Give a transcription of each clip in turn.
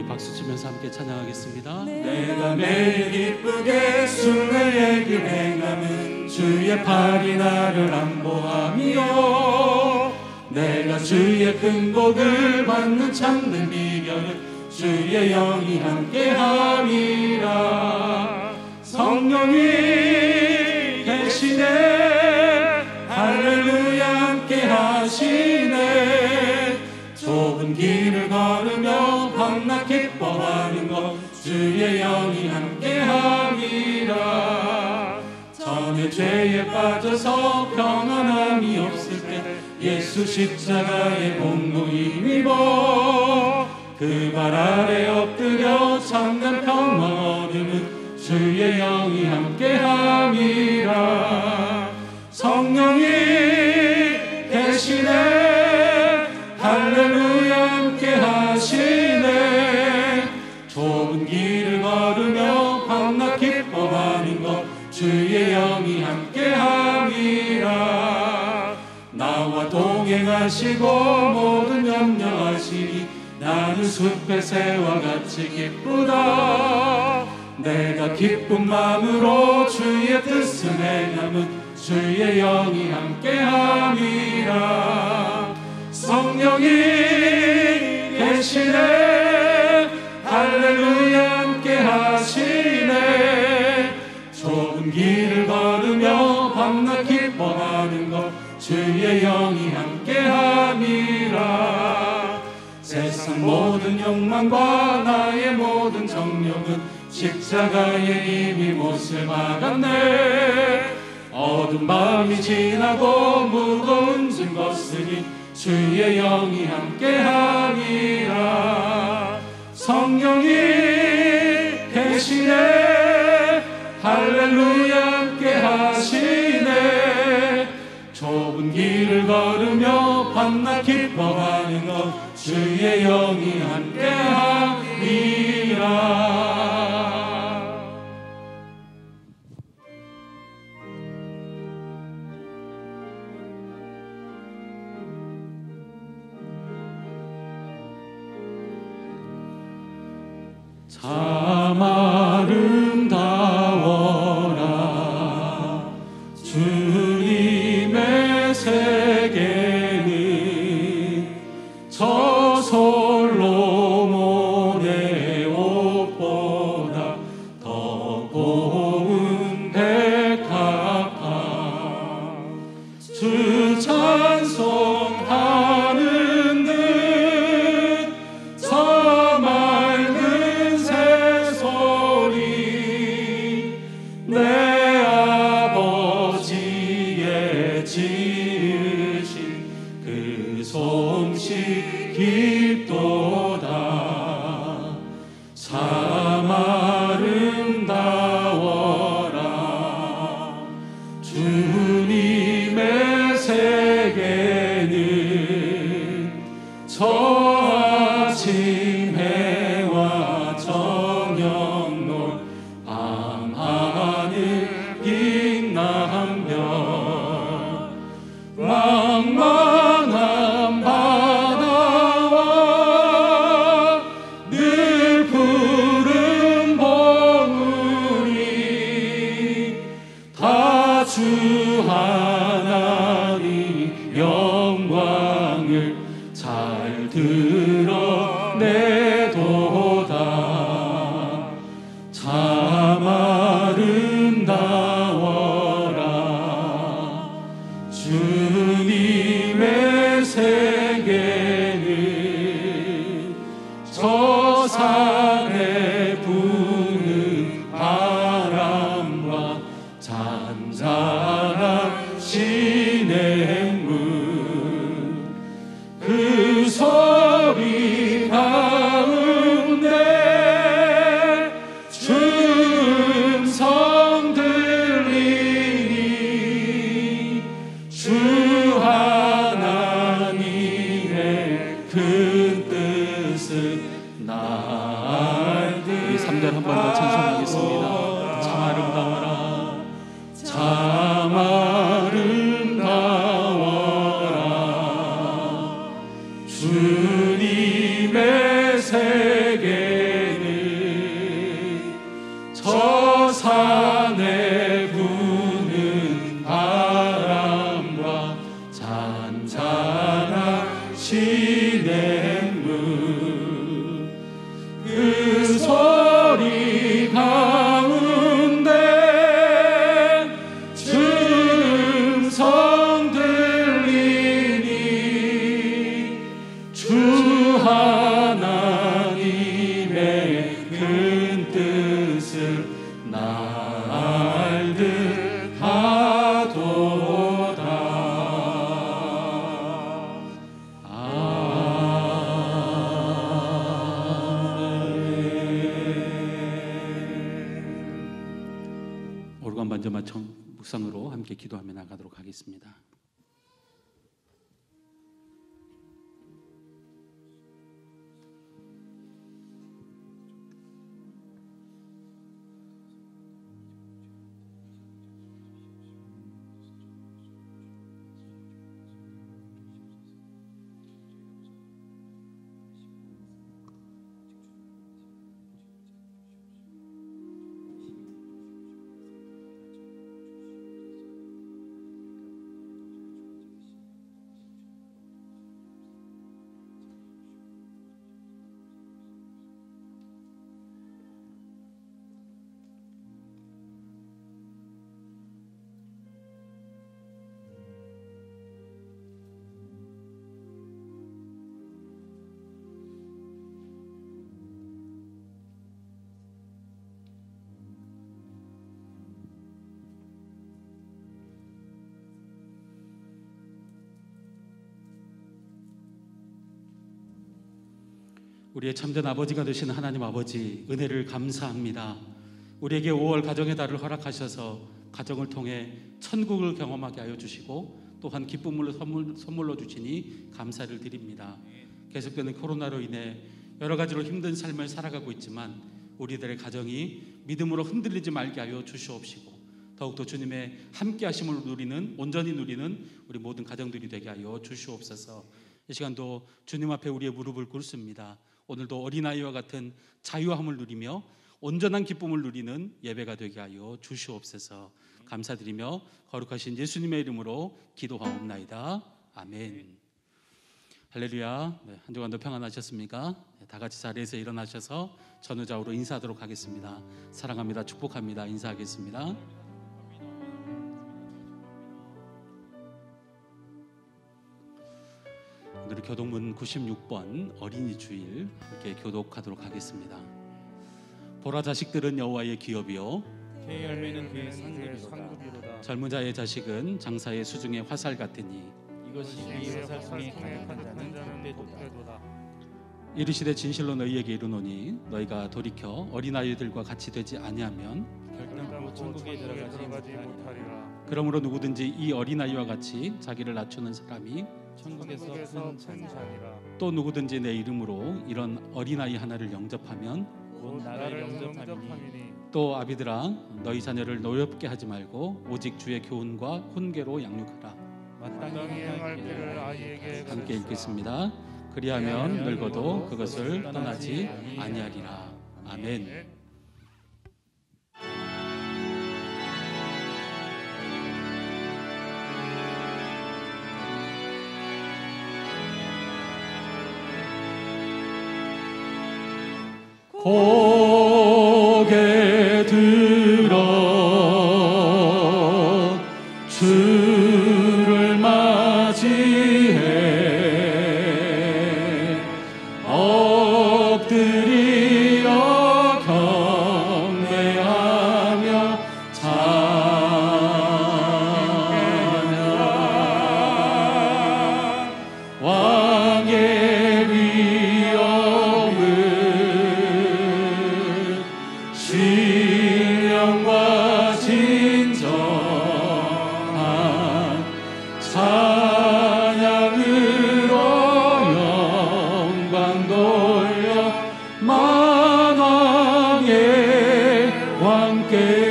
우리 박수치면서 함께 찬양하겠습니다. 내가 매일 기쁘게 순례의 길 행함은 주의 팔이 나를 안보하며, 내가 주의 큰 복을 받는 참된 비결은 주의 영이 함께함이라. 성령이 계시네, 할렐루야 함께하시네. 좁은 길을 걸으며 밤낮 기뻐하는 것 주의 영이 함께함이라. 전에 죄에 빠져서 평안함이 없을 때 예수 십자가의 공로 힘입어 그 발 아래 엎드려 참된 평화 얻으면 주의 영이 함께함이라. 성령이 계시네, 할렐루야 함께하시네. 좁은 길을 걸으며 밤낮 기뻐하는 것 주의 영이 함께함이라. 나와 동행하시고 모든 염려하시니 나는 숲의 새와 같이 기쁘다. 내가 기쁜 마음으로 주의 뜻을 행함은 주의 영이 함께함이라. 성령이 계시네, 할렐루야 함께하시네. 좁은 길을 걸으며 밤낮 기뻐하는 것 주의 영이 함께함이라. 세상 모든 욕망과 나의 모든 정욕은 십자가에 이미 못을 박았네. 어두운 밤이 지나고 무거운 짐 벗으니 주의 영이 함께함이라. 성령이 계시네, 할렐루야 함께하시네. 좁은 길을 걸으며 밤낮 기뻐하는 것 주의 영이 함께함이라. 참 아름다워라 주님의 세계는 저 솔로몬의 옷보다 더 고운 백합화. 주 찬송하는 듯 저 맑은 새소리 내 아버지의 지으신 그 솜씨 깊도다. 참 아름다워라 주님의 세계는 저 아침 해와 저녁 놀 밤하늘 빛난 별. 망망한 바다와 늘 푸른 봉우리 다 주 하나님 영광을 잘 드러내도다. 참 아름다워라 주님의 세계는 저 산에 부는 바람과 잔잔한 시냇물 그 소리 가운데 주 음성 들리니 주 하나님의 큰 뜻을 나 마지막 묵상으로 함께 기도하며 나가도록 하겠습니다. 우리의 참된 아버지가 되신 하나님 아버지, 은혜를 감사합니다. 우리에게 5월 가정의 달을 허락하셔서 가정을 통해 천국을 경험하게 하여 주시고 또한 기쁨을 선물로 주시니 감사를 드립니다. 계속되는 코로나로 인해 여러 가지로 힘든 삶을 살아가고 있지만 우리들의 가정이 믿음으로 흔들리지 말게 하여 주시옵시고 더욱더 주님의 함께 하심을 온전히 누리는 우리 모든 가정들이 되게 하여 주시옵소서. 이 시간도 주님 앞에 우리의 무릎을 꿇습니다. 오늘도 어린아이와 같은 자유함을 누리며 온전한 기쁨을 누리는 예배가 되게 하여 주시옵소서. 감사드리며 거룩하신 예수님의 이름으로 기도하옵나이다. 아멘. 할렐루야. 네, 한 주간도 평안하셨습니까? 네, 다 같이 자리에서 일어나셔서 전우좌우로 인사하도록 하겠습니다. 사랑합니다. 축복합니다. 인사하겠습니다. 오늘 교독문 96번 어린이 주일 함께 교독하도록 하겠습니다. 보라, 자식들은 여호와의 기업이요 그 열매는 그의 상급이로다. 젊은 자의 자식은 장사의 수중의 화살 같으니 이것이 그의 화살 중에 강력한 자는 돋도다. 이르시되 진실로 너희에게 이르노니 너희가 돌이켜 어린아이들과 같이 되지 아니하면 결단코 천국에 들어가지 못하리라. 그러므로 누구든지 이 어린아이와 같이 자기를 낮추는 사람이 천국에서 큰 잔이라. 또 누구든지 내 이름으로 이런 어린아이 하나를 영접하면 곧 나를 영접함이니. 또 아비들아, 너희 자녀를 노엽게 하지 말고 오직 주의 교훈과 훈계로 양육하라. 마땅히 행할 길을 아이에게 함께 읽겠습니다. 그리하면 늙어도 그것을 떠나지 아니하리라. 아멘. 고개 들어 주를 맞이해 엎드리어 경배하며 찬양하라. 왕의 위엄을 신령과 진정한 찬양으로 영광 돌려 만왕의 왕께.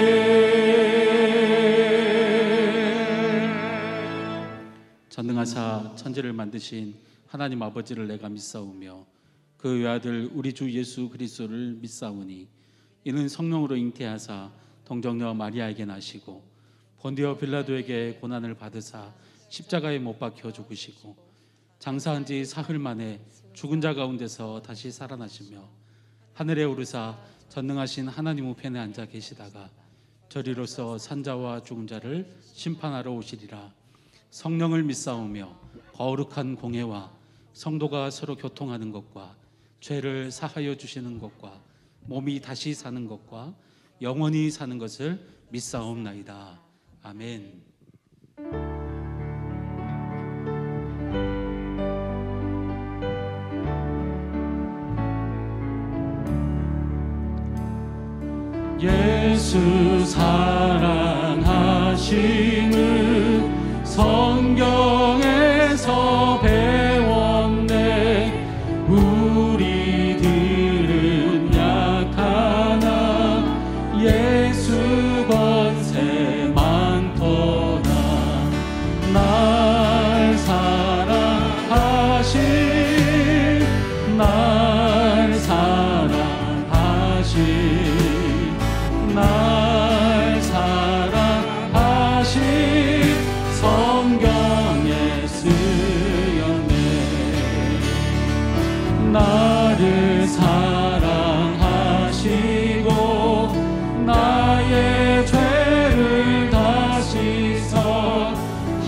전능하사 천지를 만드신 하나님 아버지를 내가 믿사오며 그 외아들 우리 주 예수 그리스도를 믿사오니 이는 성령으로 잉태하사 동정녀 마리아에게 나시고 본디오 빌라도에게 고난을 받으사 십자가에 못 박혀 죽으시고 장사한 지 사흘 만에 죽은 자 가운데서 다시 살아나시며 하늘에 오르사 전능하신 하나님 우편에 앉아 계시다가 저리로서 산자와 죽은 자를 심판하러 오시리라. 성령을 믿사오며 거룩한 공회와 성도가 서로 교통하는 것과 죄를 사하여 주시는 것과 몸이 다시 사는 것과 영원히 사는 것을 믿사옵나이다. 아멘. 예수 사랑하 하심을 성경에서 배웠네. 우리들은 약하나 예수 권세 많도다. 날 사랑하신 날 사랑하신 날 사랑하신 성경에 쓰였네. 나를 사랑하시고 나의 죄를 다 씻어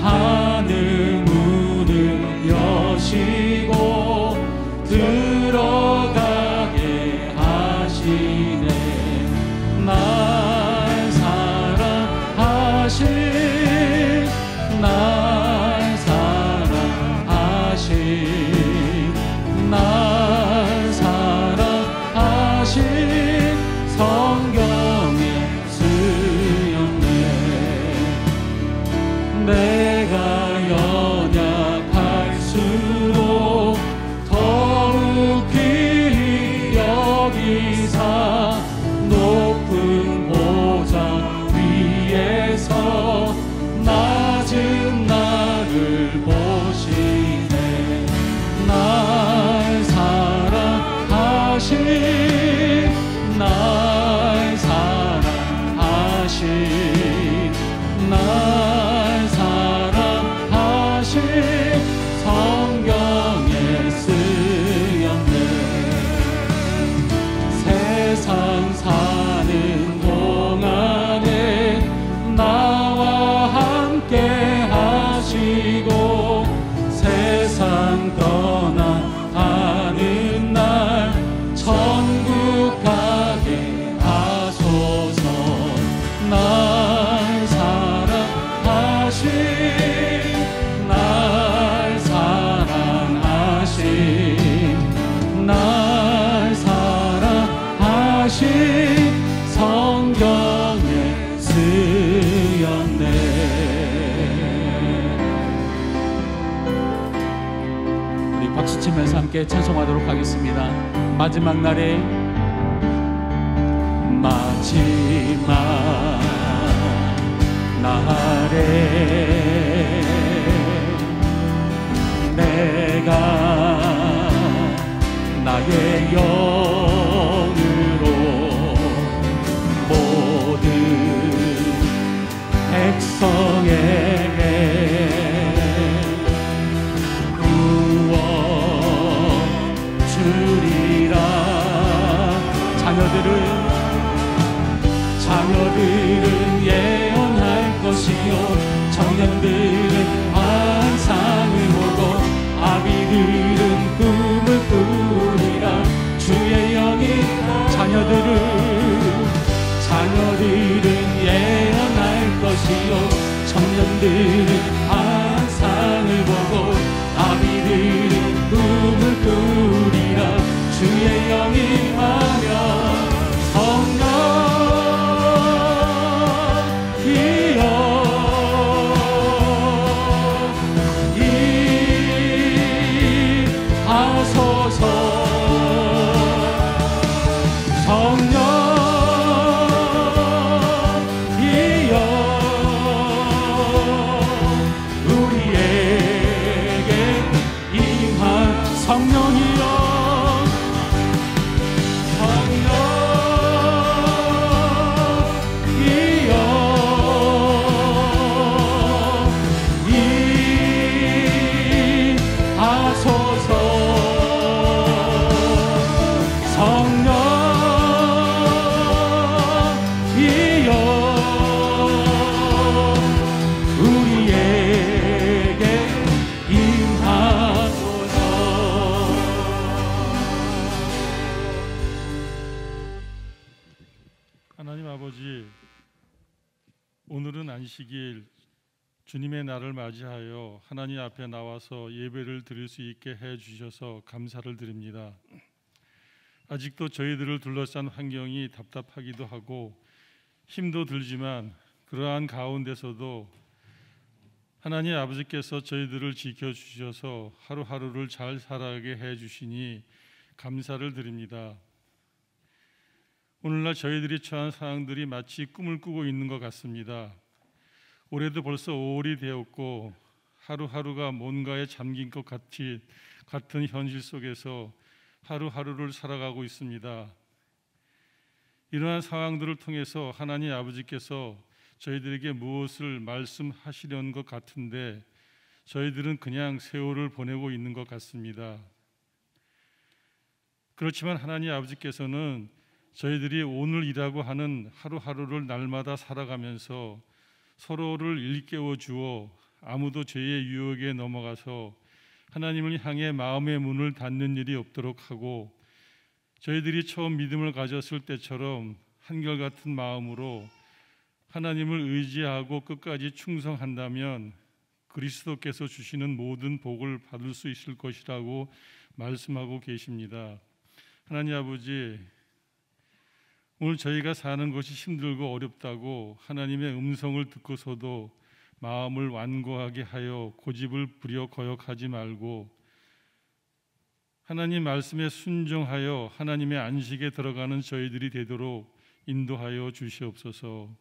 하늘 문을 여시고 들어가게 하시네. 날 사랑하신 날 사랑하신 날 사랑하신 성경에 쓰였네. 내가 연약할수록 더욱 귀히 여기사 높은 보좌 위에서 낮은 나를 보시네. 날 사랑하신 날 사랑하신 날 사랑하신 성경에 쓰였네. 세상 사는 동안에 나와 함께 하시고 세상 떠나가는 날 천국 가게 하소서. 날 사랑하신 날 사랑하신 날 사랑하신 성경에 쓰였네. 우리 박수치면서 함께 찬송하도록 하겠습니다. 마지막 날에 마지막 날에 내가 나의 영으로 모든 백성에게 구원 주리라. 자녀들은 예언할 것이요 청년들은 환상을 보고 아비들은 꿈을 꾸리라. 주의 영이 자녀들은 예언할 것이요 청년들은 환상을 보고 아비들은 꿈을 꾸리라. 주의 영이 하며 성령이여 임하소서. 성령이여 우리에게 임한 성령이여 하나님 아버지, 오늘은 안식일 주님의 날을 맞이하여 하나님 앞에 나와서 예배를 드릴 수 있게 해주셔서 감사를 드립니다. 아직도 저희들을 둘러싼 환경이 답답하기도 하고 힘도 들지만 그러한 가운데서도 하나님 아버지께서 저희들을 지켜주셔서 하루하루를 잘 살아가게 해주시니 감사를 드립니다. 오늘날 저희들이 처한 상황들이 마치 꿈을 꾸고 있는 것 같습니다. 올해도 벌써 5월이 되었고 하루하루가 뭔가에 잠긴 것 같은 현실 속에서 하루하루를 살아가고 있습니다. 이러한 상황들을 통해서 하나님 아버지께서 저희들에게 무엇을 말씀하시려는 것 같은데 저희들은 그냥 세월을 보내고 있는 것 같습니다. 그렇지만 하나님 아버지께서는 저희들이 오늘이라고 하는 하루하루를 날마다 살아가면서 서로를 일깨워 주어 아무도 죄의 유혹에 넘어가서 하나님을 향해 마음의 문을 닫는 일이 없도록 하고 저희들이 처음 믿음을 가졌을 때처럼 한결같은 마음으로 하나님을 의지하고 끝까지 충성한다면 그리스도께서 주시는 모든 복을 받을 수 있을 것이라고 말씀하고 계십니다. 하나님 아버지, 오늘 저희가 사는 것이 힘들고 어렵다고 하나님의 음성을 듣고서도 마음을 완고하게 하여 고집을 부려 거역하지 말고 하나님 말씀에 순종하여 하나님의 안식에 들어가는 저희들이 되도록 인도하여 주시옵소서.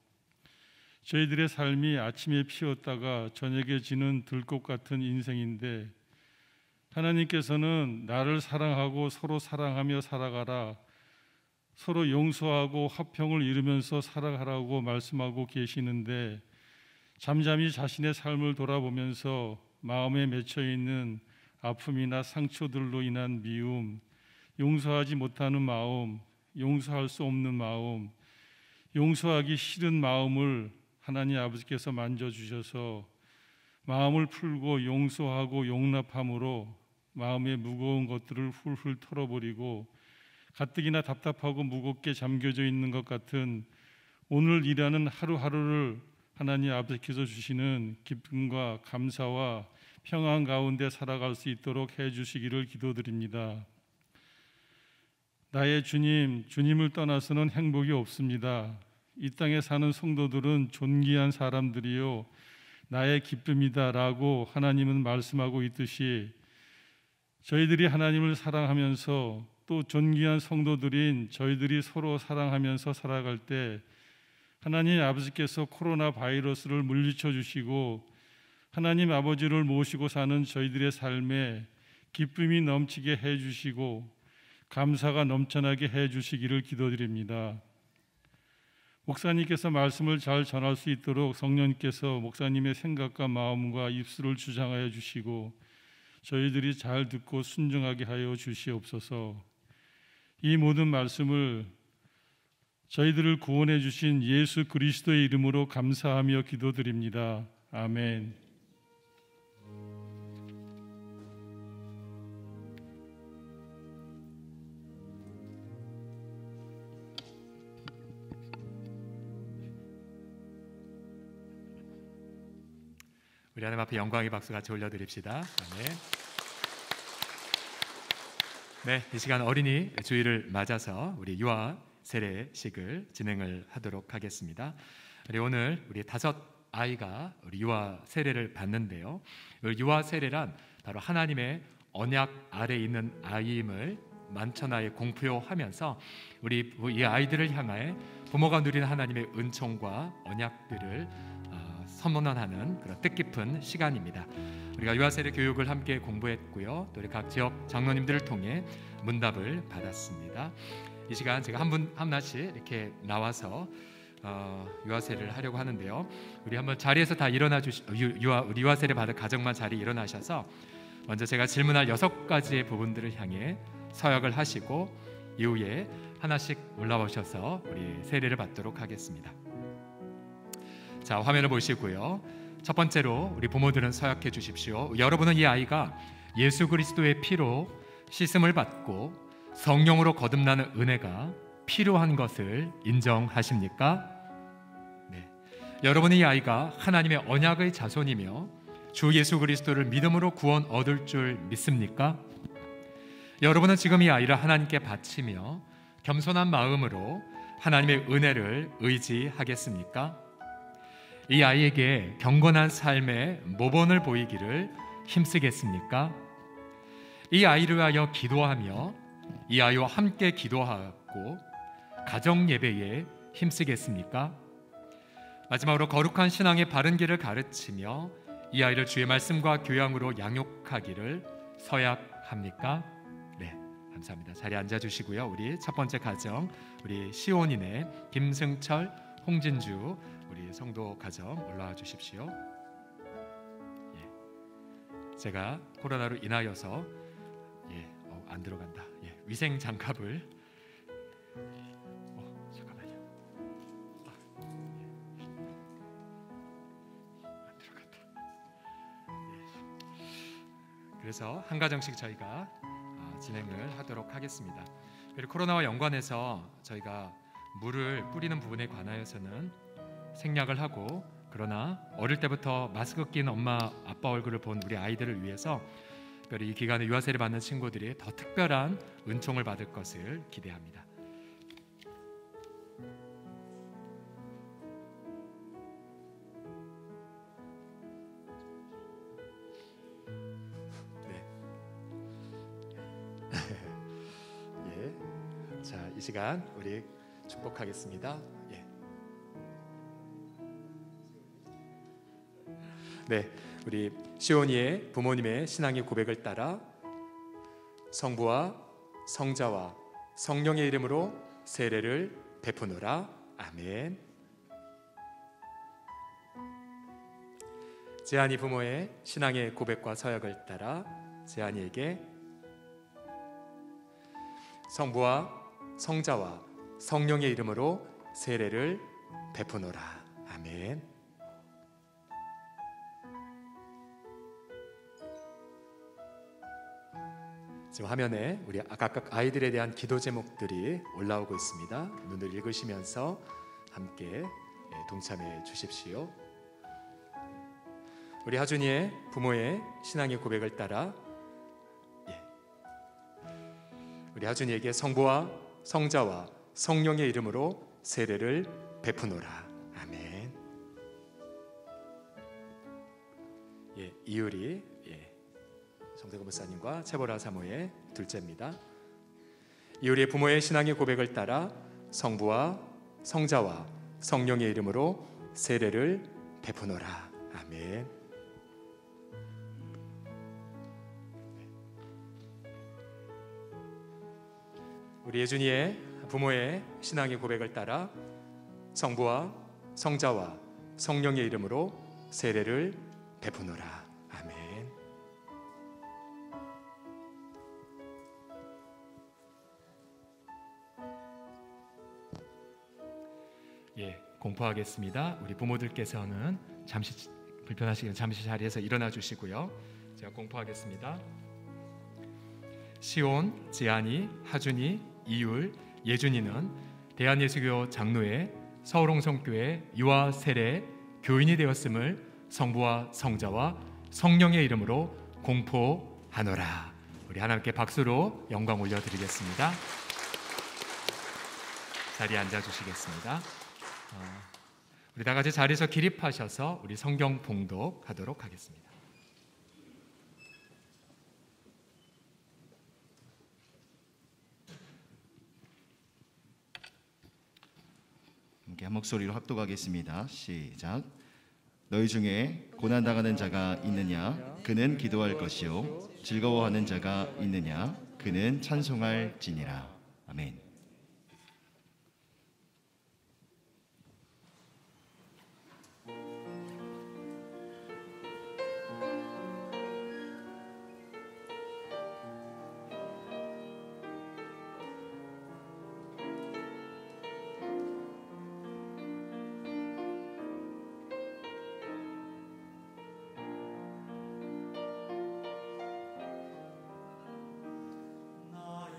저희들의 삶이 아침에 피었다가 저녁에 지는 들꽃 같은 인생인데 하나님께서는 나를 사랑하고 서로 사랑하며 살아가라, 서로 용서하고 화평을 이루면서 살아가라고 말씀하고 계시는데 잠잠히 자신의 삶을 돌아보면서 마음에 맺혀 있는 아픔이나 상처들로 인한 미움, 용서하지 못하는 마음, 용서할 수 없는 마음, 용서하기 싫은 마음을 하나님 아버지께서 만져주셔서 마음을 풀고 용서하고 용납함으로 마음의 무거운 것들을 훌훌 털어버리고 가뜩이나 답답하고 무겁게 잠겨져 있는 것 같은 오늘 일하는 하루하루를 하나님 아버지께서 주시는 기쁨과 감사와 평안 가운데 살아갈 수 있도록 해주시기를 기도드립니다. 나의 주님, 주님을 떠나서는 행복이 없습니다. 이 땅에 사는 성도들은 존귀한 사람들이요 나의 기쁨이다라고 하나님은 말씀하고 있듯이 저희들이 하나님을 사랑하면서 또 존귀한 성도들인 저희들이 서로 사랑하면서 살아갈 때 하나님 아버지께서 코로나 바이러스를 물리쳐 주시고 하나님 아버지를 모시고 사는 저희들의 삶에 기쁨이 넘치게 해주시고 감사가 넘쳐나게 해주시기를 기도드립니다. 목사님께서 말씀을 잘 전할 수 있도록 성령님께서 목사님의 생각과 마음과 입술을 주장하여 주시고 저희들이 잘 듣고 순종하게 하여 주시옵소서. 이 모든 말씀을 저희들을 구원해 주신 예수 그리스도의 이름으로 감사하며 기도드립니다. 아멘. 우리 하나님 앞에 영광의 박수 같이 올려드립시다. 아멘. 네, 이 시간 어린이 주일을 맞아서 우리 유아 세례식을 진행을 하도록 하겠습니다. 오늘 우리 5 아이가 우리 유아 세례를 받는데요. 유아 세례란 바로 하나님의 언약 아래 있는 아이임을 만천하에 공표하면서 우리 이 아이들을 향해 부모가 누리는 하나님의 은총과 언약들을 선언하는 그런 뜻깊은 시간입니다. 우리가 유아세례 교육을 함께 공부했고요. 또 우리 각 지역 장로님들을 통해 문답을 받았습니다. 이 시간 제가 한 분 하나씩 이렇게 나와서 유아세례를 하려고 하는데요. 우리 한번 자리에서 다 일어나 우리 유아세례 받을 가정만 자리 일어나셔서 먼저 제가 질문할 6가지의 부분들을 향해 서약을 하시고 이후에 하나씩 올라오셔서 우리 세례를 받도록 하겠습니다. 자, 화면을 보시고요. 첫 번째로 우리 부모들은 서약해 주십시오. 여러분은 이 아이가 예수 그리스도의 피로 씻음을 받고 성령으로 거듭나는 은혜가 필요한 것을 인정하십니까? 네. 여러분은 이 아이가 하나님의 언약의 자손이며 주 예수 그리스도를 믿음으로 구원 얻을 줄 믿습니까? 여러분은 지금 이 아이를 하나님께 바치며 겸손한 마음으로 하나님의 은혜를 의지하겠습니까? 이 아이에게 경건한 삶의 모본을 보이기를 힘쓰겠습니까? 이 아이를 위하여 기도하며 이 아이와 함께 기도하고 가정 예배에 힘쓰겠습니까? 마지막으로 거룩한 신앙의 바른 길을 가르치며 이 아이를 주의 말씀과 교양으로 양육하기를 서약합니까? 네, 감사합니다. 자리에 앉아주시고요. 우리 첫 번째 가정, 우리 시온인의 김승철, 홍진주 우리 성도 가정 올라와 주십시오. 예, 제가 코로나로 인하여서 안 들어간다. 위생 장갑을 잠깐만요. 안 들어간다. 그래서 한 가정씩 저희가 진행을 하도록 하겠습니다. 그리고 코로나와 연관해서 저희가 물을 뿌리는 부분에 관하여서는 생략을 하고, 그러나 어릴 때부터 마스크 낀 엄마 아빠 얼굴을 본 우리 아이들을 위해서 특별히 이 기간에 유아세례 받는 친구들이 더 특별한 은총을 받을 것을 기대합니다. 예, 자, 이 시간 우리 축복하겠습니다. 네, 우리 시온이의 부모님의 신앙의 고백을 따라 성부와 성자와 성령의 이름으로 세례를 베푸노라. 아멘. 제한이 부모의 신앙의 고백과 서약을 따라 제한이에게 성부와 성자와 성령의 이름으로 세례를 베푸노라. 아멘. 지금 화면에 우리 각각 아이들에 대한 기도 제목들이 올라오고 있습니다. 눈을 읽으시면서 함께 동참해 주십시오. 우리 하준이의 부모의 신앙의 고백을 따라 우리 하준이에게 성부와 성자와 성령의 이름으로 세례를 베푸노라. 아멘. 이율이 정대근 목사님과 채보라 사모의 둘째입니다. 이율이의 부모의 신앙의 고백을 따라 성부와 성자와 성령의 이름으로 세례를 베푸노라. 아멘. 우리 예준이의 부모의 신앙의 고백을 따라 성부와 성자와 성령의 이름으로 세례를 베푸노라. 아멘. 공포하겠습니다. 우리 부모들께서는 잠시 불편하시면 잠시 자리에서 일어나 주시고요. 제가 공포하겠습니다. 시온, 지안이, 하준이, 이율, 예준이는 대한예수교 장로회 서울홍성교회 유아 세례 교인이 되었음을 성부와 성자와 성령의 이름으로 공포하노라. 우리 하나님께 박수로 영광 올려드리겠습니다. 자리에 앉아주시겠습니다. 우리 다 같이 자리에서 기립하셔서 우리 성경 봉독하도록 하겠습니다. 함께 한 목소리로 합독하겠습니다. 시작. 너희 중에 고난 당하는 자가 있느냐? 그는 기도할 것이요. 즐거워하는 자가 있느냐? 그는 찬송할지니라. 아멘. 나의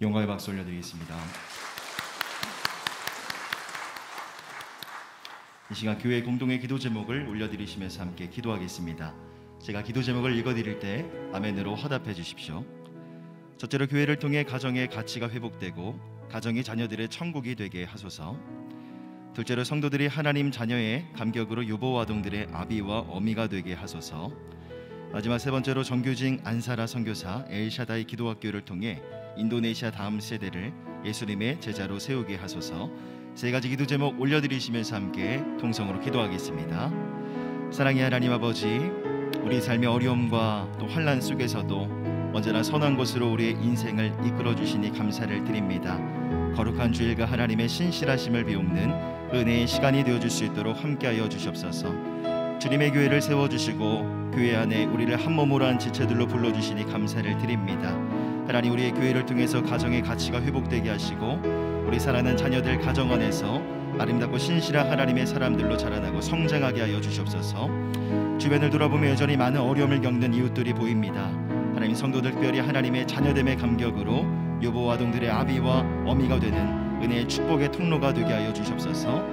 영광의 박수 올려드리겠습니다. 이 시간 교회 공동의 기도 제목을 올려드리시면서 함께 기도하겠습니다. 제가 기도 제목을 읽어드릴 때 아멘으로 화답해 주십시오. 첫째로 교회를 통해 가정의 가치가 회복되고 가정이 자녀들의 천국이 되게 하소서. 둘째로 성도들이 하나님 자녀의 감격으로 유보 아동들의 아비와 어미가 되게 하소서. 마지막 세 번째로 정규직 안사라 선교사 엘샤다이 기도학교를 통해 인도네시아 다음 세대를 예수님의 제자로 세우게 하소서. 세 가지 기도 제목 올려드리시면서 함께 통성으로 기도하겠습니다. 사랑의 하나님 아버지, 우리 삶의 어려움과 또 환난 속에서도 언제나 선한 곳으로 우리의 인생을 이끌어 주시니 감사를 드립니다. 거룩한 주일과 하나님의 신실하심을 비옵는 은혜의 시간이 되어줄 수 있도록 함께하여 주시옵소서. 주님의 교회를 세워주시고 교회 안에 우리를 한 몸으로 한 지체들로 불러주시니 감사를 드립니다. 하나님, 우리의 교회를 통해서 가정의 가치가 회복되게 하시고 우리 사랑하는 자녀들 가정 안에서 아름답고 신실한 하나님의 사람들로 자라나고 성장하게 하여 주시옵소서. 주변을 돌아보며 여전히 많은 어려움을 겪는 이웃들이 보입니다. 하나님, 성도들 특별히 하나님의 자녀됨의 감격으로 유보 아동들의 아비와 어미가 되는 은혜의 축복의 통로가 되게 하여 주시옵소서.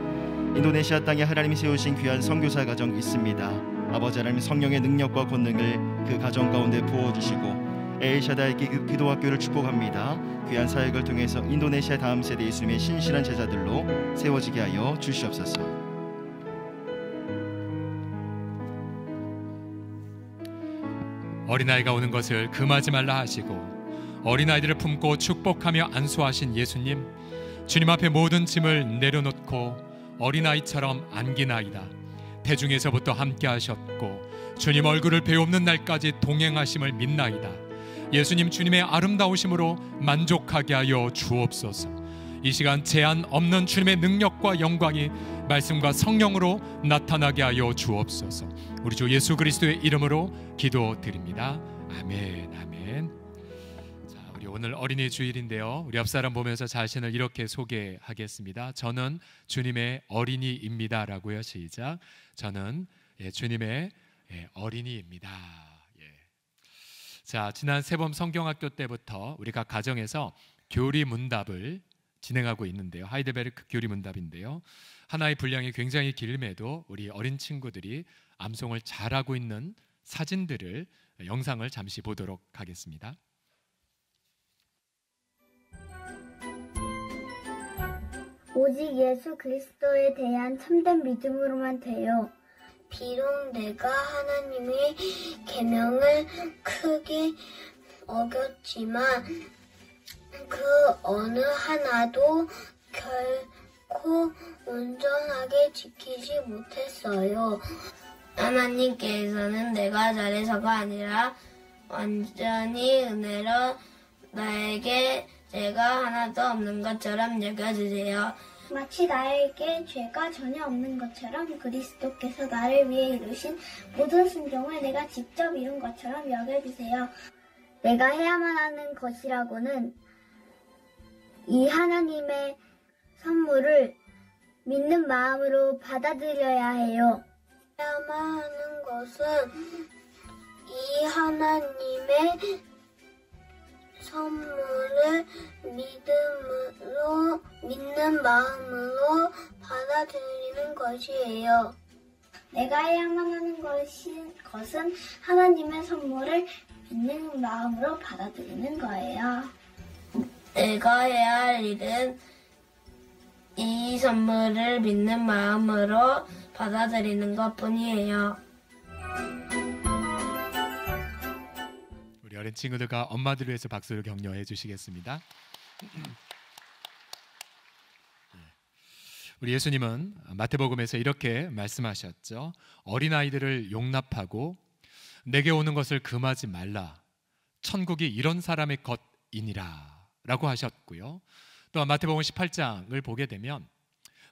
인도네시아 땅에 하나님이 세우신 귀한 선교사 가정 있습니다. 아버지 하나님, 성령의 능력과 권능을 그 가정 가운데 부어주시고 엘샤다이 기도학교를 축복합니다. 귀한 사역을 통해서 인도네시아 다음 세대 예수님의 신실한 제자들로 세워지게 하여 주시옵소서. 어린아이가 오는 것을 금하지 말라 하시고 어린아이들을 품고 축복하며 안수하신 예수님, 주님 앞에 모든 짐을 내려놓고 어린아이처럼 안기나이다. 태중에서부터 함께 하셨고 주님 얼굴을 배옵는 날까지 동행하심을 믿나이다. 예수님, 주님의 아름다우심으로 만족하게 하여 주옵소서. 이 시간 제한 없는 주님의 능력과 영광이 말씀과 성령으로 나타나게 하여 주옵소서. 우리 주 예수 그리스도의 이름으로 기도드립니다. 아멘, 아멘. 자, 우리 오늘 어린이 주일인데요, 우리 옆사람 보면서 자신을 이렇게 소개하겠습니다. 저는 주님의 어린이입니다 라고요. 시작. 저는 주님의 어린이입니다. 자, 지난 세범 성경학교 때부터 우리가 가정에서 교리 문답을 진행하고 있는데요. 하이델베르크 교리 문답인데요. 하나의 분량이 굉장히 길음에도 우리 어린 친구들이 암송을 잘하고 있는 사진들을, 영상을 잠시 보도록 하겠습니다. 오직 예수 그리스도에 대한 참된 믿음으로만 돼요. 비록 내가 하나님의 계명을 크게 어겼지만 그 어느 하나도 결코 온전하게 지키지 못했어요. 하나님께서는 내가 잘해서가 아니라 완전히 은혜로 나에게 죄가 하나도 없는 것처럼 여겨주세요. 마치 나에게 죄가 전혀 없는 것처럼 그리스도께서 나를 위해 이루신 모든 순종을 내가 직접 이룬 것처럼 여겨주세요. 내가 해야만 하는 것이라고는 이 하나님의 선물을 믿는 마음으로 받아들여야 해요. 해야만 하는 것은 이 하나님의 선물을 믿는 마음으로 받아들이는 것이에요. 내가 해야만 하는 것은 하나님의 선물을 믿는 마음으로 받아들이는 거예요. 내가 해야 할 일은 이 선물을 믿는 마음으로 받아들이는 것뿐이에요. 우리 어린 친구들과 엄마들을 위해서 박수를 격려해 주시겠습니다. 우리 예수님은 마태복음에서 이렇게 말씀하셨죠. 어린아이들을 용납하고 내게 오는 것을 금하지 말라. 천국이 이런 사람의 것이니라 라고 하셨고요. 또한 마태복음 18장을 보게 되면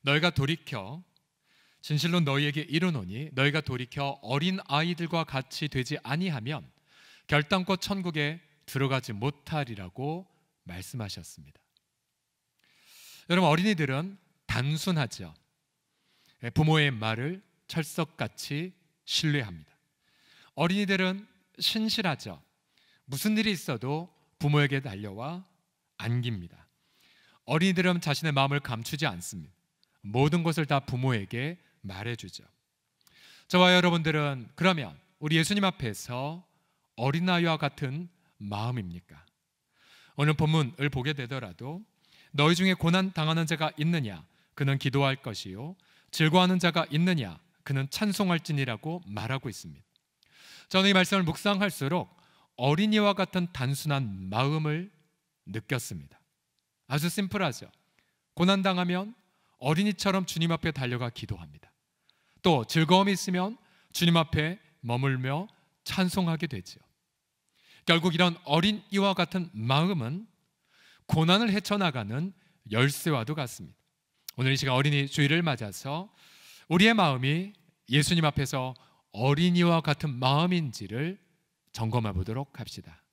너희가 돌이켜 진실로 너희에게 이르노니 너희가 돌이켜 어린아이들과 같이 되지 아니하면 결단코 천국에 들어가지 못하리라고 말씀하셨습니다. 여러분, 어린이들은 단순하죠. 부모의 말을 철석같이 신뢰합니다. 어린이들은 신실하죠. 무슨 일이 있어도 부모에게 달려와 안깁니다. 어린이들은 자신의 마음을 감추지 않습니다. 모든 것을 다 부모에게 말해주죠. 저와 여러분들은 그러면 우리 예수님 앞에서 어린아이와 같은 마음입니까? 오늘 본문을 보게 되더라도 너희 중에 고난 당하는 자가 있느냐 그는 기도할 것이요 즐거워하는 자가 있느냐 그는 찬송할지니라고 말하고 있습니다. 저는 이 말씀을 묵상할수록 어린이와 같은 단순한 마음을 느꼈습니다. 아주 심플하죠. 고난당하면 어린이처럼 주님 앞에 달려가 기도합니다. 또 즐거움이 있으면 주님 앞에 머물며 찬송하게 되죠. 결국 이런 어린이와 같은 마음은 고난을 헤쳐나가는 열쇠와도 같습니다. 오늘 이 시간 어린이 주일을 맞아서 우리의 마음이 예수님 앞에서 어린이와 같은 마음인지를 점검해 보도록 합시다.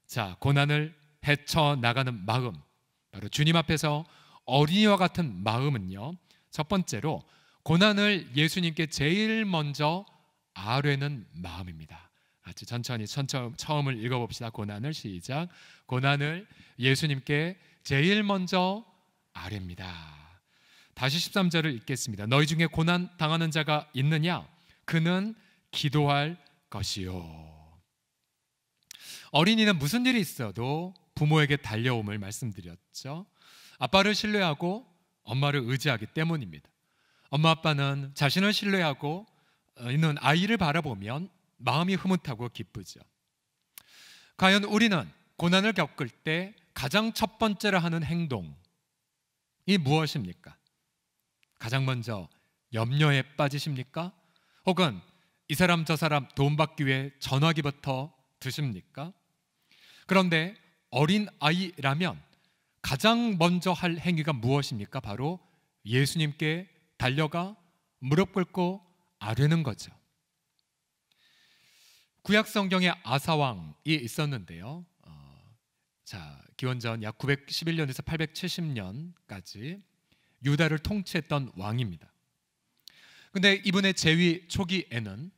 자, 고난을 헤쳐나가는 마음, 바로 주님 앞에서 어린이와 같은 마음은요, 첫 번째로 고난을 예수님께 제일 먼저 아뢰는 마음입니다. 같이 천천히 처음을 읽어봅시다. 고난을 시작. 고난을 예수님께 제일 먼저 아뢰입니다. 다시 13절을 읽겠습니다. 너희 중에 고난 당하는 자가 있느냐? 그는 기도할 것이요. 어린이는 무슨 일이 있어도 부모에게 달려옴을 말씀드렸죠. 아빠를 신뢰하고 엄마를 의지하기 때문입니다. 엄마 아빠는 자신을 신뢰하고 있는 아이를 바라보면 마음이 흐뭇하고 기쁘죠. 과연 우리는 고난을 겪을 때 가장 첫 번째로 하는 행동이 무엇입니까? 가장 먼저 염려에 빠지십니까? 혹은 이 사람 저 사람 도움 받기 위해 전화기부터 드십니까? 그런데 어린 아이라면 가장 먼저 할 행위가 무엇입니까? 바로 예수님께 달려가 무릎 꿇고 아뢰는 거죠. 구약 성경에 아사왕이 있었는데요. 기원전 약 911년에서 870년까지 유다를 통치했던 왕입니다. 근데 이분의 재위 초기에는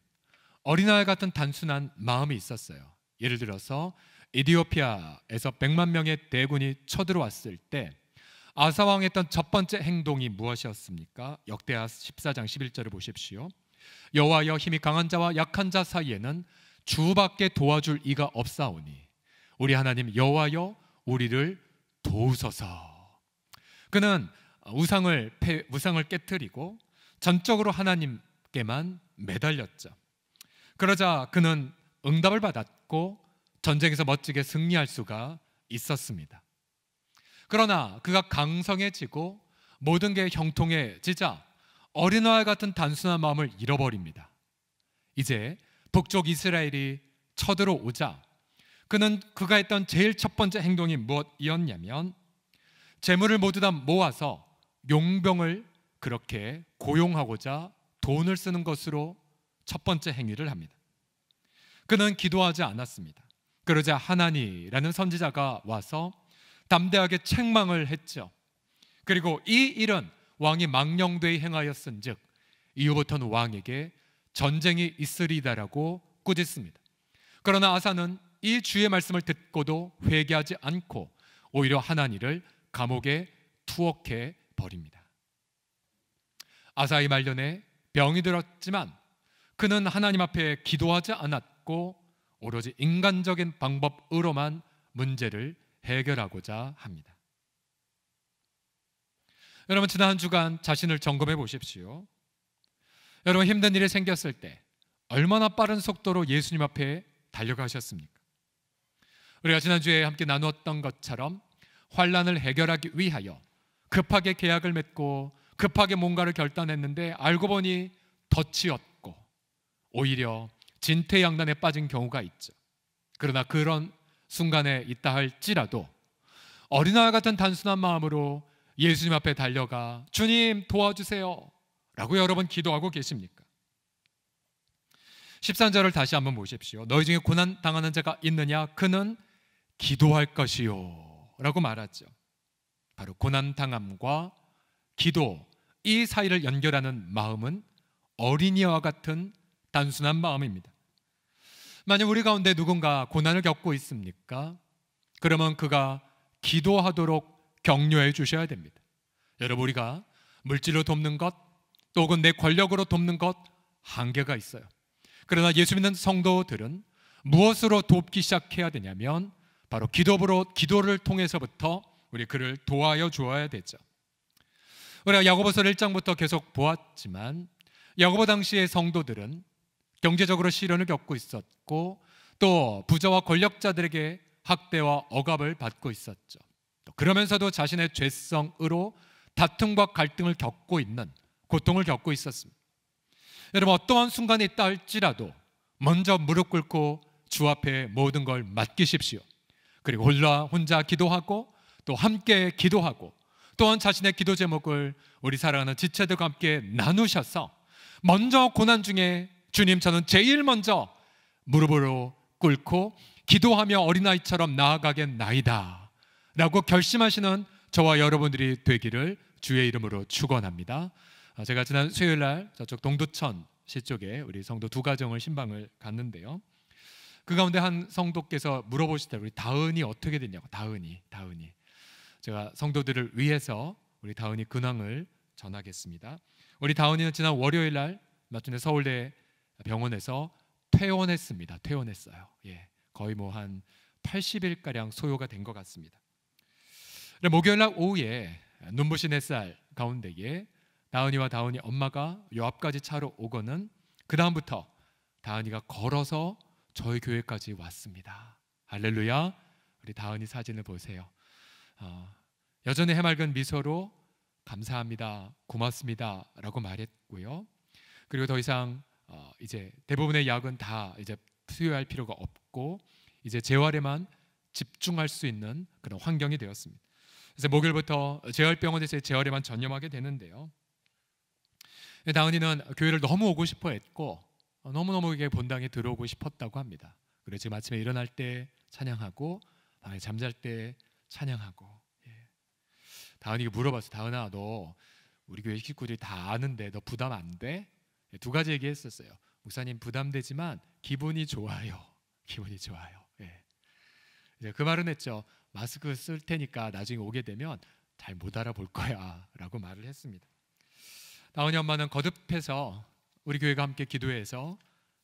어린아이 같은 단순한 마음이 있었어요. 예를 들어서 에티오피아에서 100만 명의 대군이 쳐들어왔을 때 아사왕이 했던 첫 번째 행동이 무엇이었습니까? 역대하 14장 11절을 보십시오. 여호와여 힘이 강한 자와 약한 자 사이에는 주밖에 도와줄 이가 없사오니 우리 하나님 여호와여 우리를 도우소서. 그는 우상을 깨뜨리고 전적으로 하나님께만 매달렸죠. 그러자 그는 응답을 받았고 전쟁에서 멋지게 승리할 수가 있었습니다. 그러나 그가 강성해지고 모든 게 형통해지자 어린아이 같은 단순한 마음을 잃어버립니다. 이제 북쪽 이스라엘이 쳐들어오자 그가 했던 제일 첫 번째 행동이 무엇이었냐면 재물을 모두 다 모아서 용병을 그렇게 고용하고자 돈을 쓰는 것으로 첫 번째 행위를 합니다. 그는 기도하지 않았습니다. 그러자 하나니라는 선지자가 와서 담대하게 책망을 했죠. 그리고 이 일은 왕이 망령되이 행하였은즉 이후부터는 왕에게 전쟁이 있으리다라고 꾸짖습니다. 그러나 아사는 이 주의 말씀을 듣고도 회개하지 않고 오히려 하나니를 감옥에 투옥해 버립니다. 아사의 말년에 병이 들었지만 그는 하나님 앞에 기도하지 않았고 오로지 인간적인 방법으로만 문제를 해결하고자 합니다. 여러분, 지난 한 주간 자신을 점검해 보십시오. 여러분, 힘든 일이 생겼을 때 얼마나 빠른 속도로 예수님 앞에 달려가셨습니까? 우리가 지난주에 함께 나누었던 것처럼 환난을 해결하기 위하여 급하게 계약을 맺고 급하게 뭔가를 결단했는데 알고 보니 덫이었고 오히려 진퇴양난에 빠진 경우가 있죠. 그러나 그런 순간에 있다 할지라도 어린아이 같은 단순한 마음으로 예수님 앞에 달려가 주님 도와주세요 라고 여러분 기도하고 계십니까? 13절을 다시 한번 보십시오. 너희 중에 고난 당하는 자가 있느냐? 그는 기도할 것이요 라고 말하죠. 바로 고난 당함과 기도, 이 사이를 연결하는 마음은 어린이와 같은 단순한 마음입니다. 만약 우리 가운데 누군가 고난을 겪고 있습니까? 그러면 그가 기도하도록 격려해 주셔야 됩니다. 여러분, 우리가 물질로 돕는 것, 또 혹은 내 권력으로 돕는 것 한계가 있어요. 그러나 예수 믿는 성도들은 무엇으로 돕기 시작해야 되냐면 바로 기도를 통해서부터 우리 그를 도와여 주어야 되죠. 우리가 야고보서 1장부터 계속 보았지만 야고보 당시의 성도들은 경제적으로 시련을 겪고 있었고 또 부자와 권력자들에게 학대와 억압을 받고 있었죠. 그러면서도 자신의 죄성으로 다툼과 갈등을 겪고 있는, 고통을 겪고 있었습니다. 여러분, 어떠한 순간이 있다 할지라도 먼저 무릎 꿇고 주 앞에 모든 걸 맡기십시오. 그리고 혼자 기도하고 또 함께 기도하고 또한 자신의 기도 제목을 우리 사랑하는 지체들과 함께 나누셔서 먼저 고난 중에 주님, 저는 제일 먼저 무릎으로 꿇고 기도하며 어린아이처럼 나아가겠나이다 라고 결심하시는 저와 여러분들이 되기를 주의 이름으로 축원합니다. 제가 지난 수요일날 저쪽 동두천시 쪽에 우리 성도 두 가정을 신방을 갔는데요, 그 가운데 한 성도께서 물어보시더라고요. 우리 다은이 어떻게 됐냐고. 다은이 제가 성도들을 위해서 우리 다은이 근황을 전하겠습니다. 우리 다은이는 지난 월요일날 마침내 서울대 병원에서 퇴원했습니다. 퇴원했어요. 거의 뭐 한 80일가량 소요가 된 것 같습니다. 목요일날 오후에 눈부신 햇살 가운데에 다은이와 다은이 엄마가 요 앞까지 차로 오고는 그 다음부터 다은이가 걸어서 저희 교회까지 왔습니다. 할렐루야. 우리 다은이 사진을 보세요. 여전히 해맑은 미소로 감사합니다, 고맙습니다 라고 말했고요. 그리고 더 이상 이제 대부분의 약은 다 이제 투여할 필요가 없고 이제 재활에만 집중할 수 있는 그런 환경이 되었습니다. 그래서 목요일부터 재활병원에서 재활에만 전념하게 되는데요, 다은이는 교회를 너무 오고 싶어 했고 너무너무 이게 본당에 들어오고 싶었다고 합니다. 그래서 지금 아침에 일어날 때 찬양하고 밤에 잠잘 때 찬양하고. 다은이가 물어봤어. 다은아, 너 우리 교회 식구들이 다 아는데 너 부담 안 돼? 두 가지 얘기했었어요. 목사님, 부담되지만 기분이 좋아요. 기분이 좋아요. 이제 그 말은 했죠. 마스크 쓸 테니까 나중에 오게 되면 잘 못 알아볼 거야 라고 말을 했습니다. 다은이 엄마는 거듭해서 우리 교회가 함께 기도해서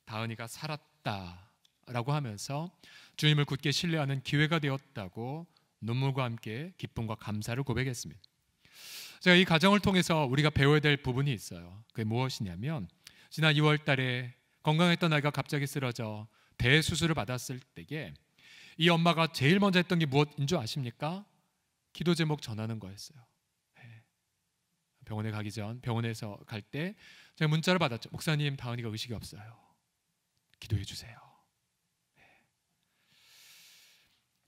다은이가 살았다 라고 하면서 주님을 굳게 신뢰하는 기회가 되었다고 눈물과 함께 기쁨과 감사를 고백했습니다. 제가 이 가정을 통해서 우리가 배워야 될 부분이 있어요. 그게 무엇이냐면 지난 2월 달에 건강했던 아이가 갑자기 쓰러져 대수술을 받았을 때에 이 엄마가 제일 먼저 했던 게 무엇인 줄 아십니까? 기도 제목 전하는 거였어요. 병원에 가기 전, 병원에서 갈 때 제가 문자를 받았죠. 목사님, 다은이가 의식이 없어요. 기도해 주세요.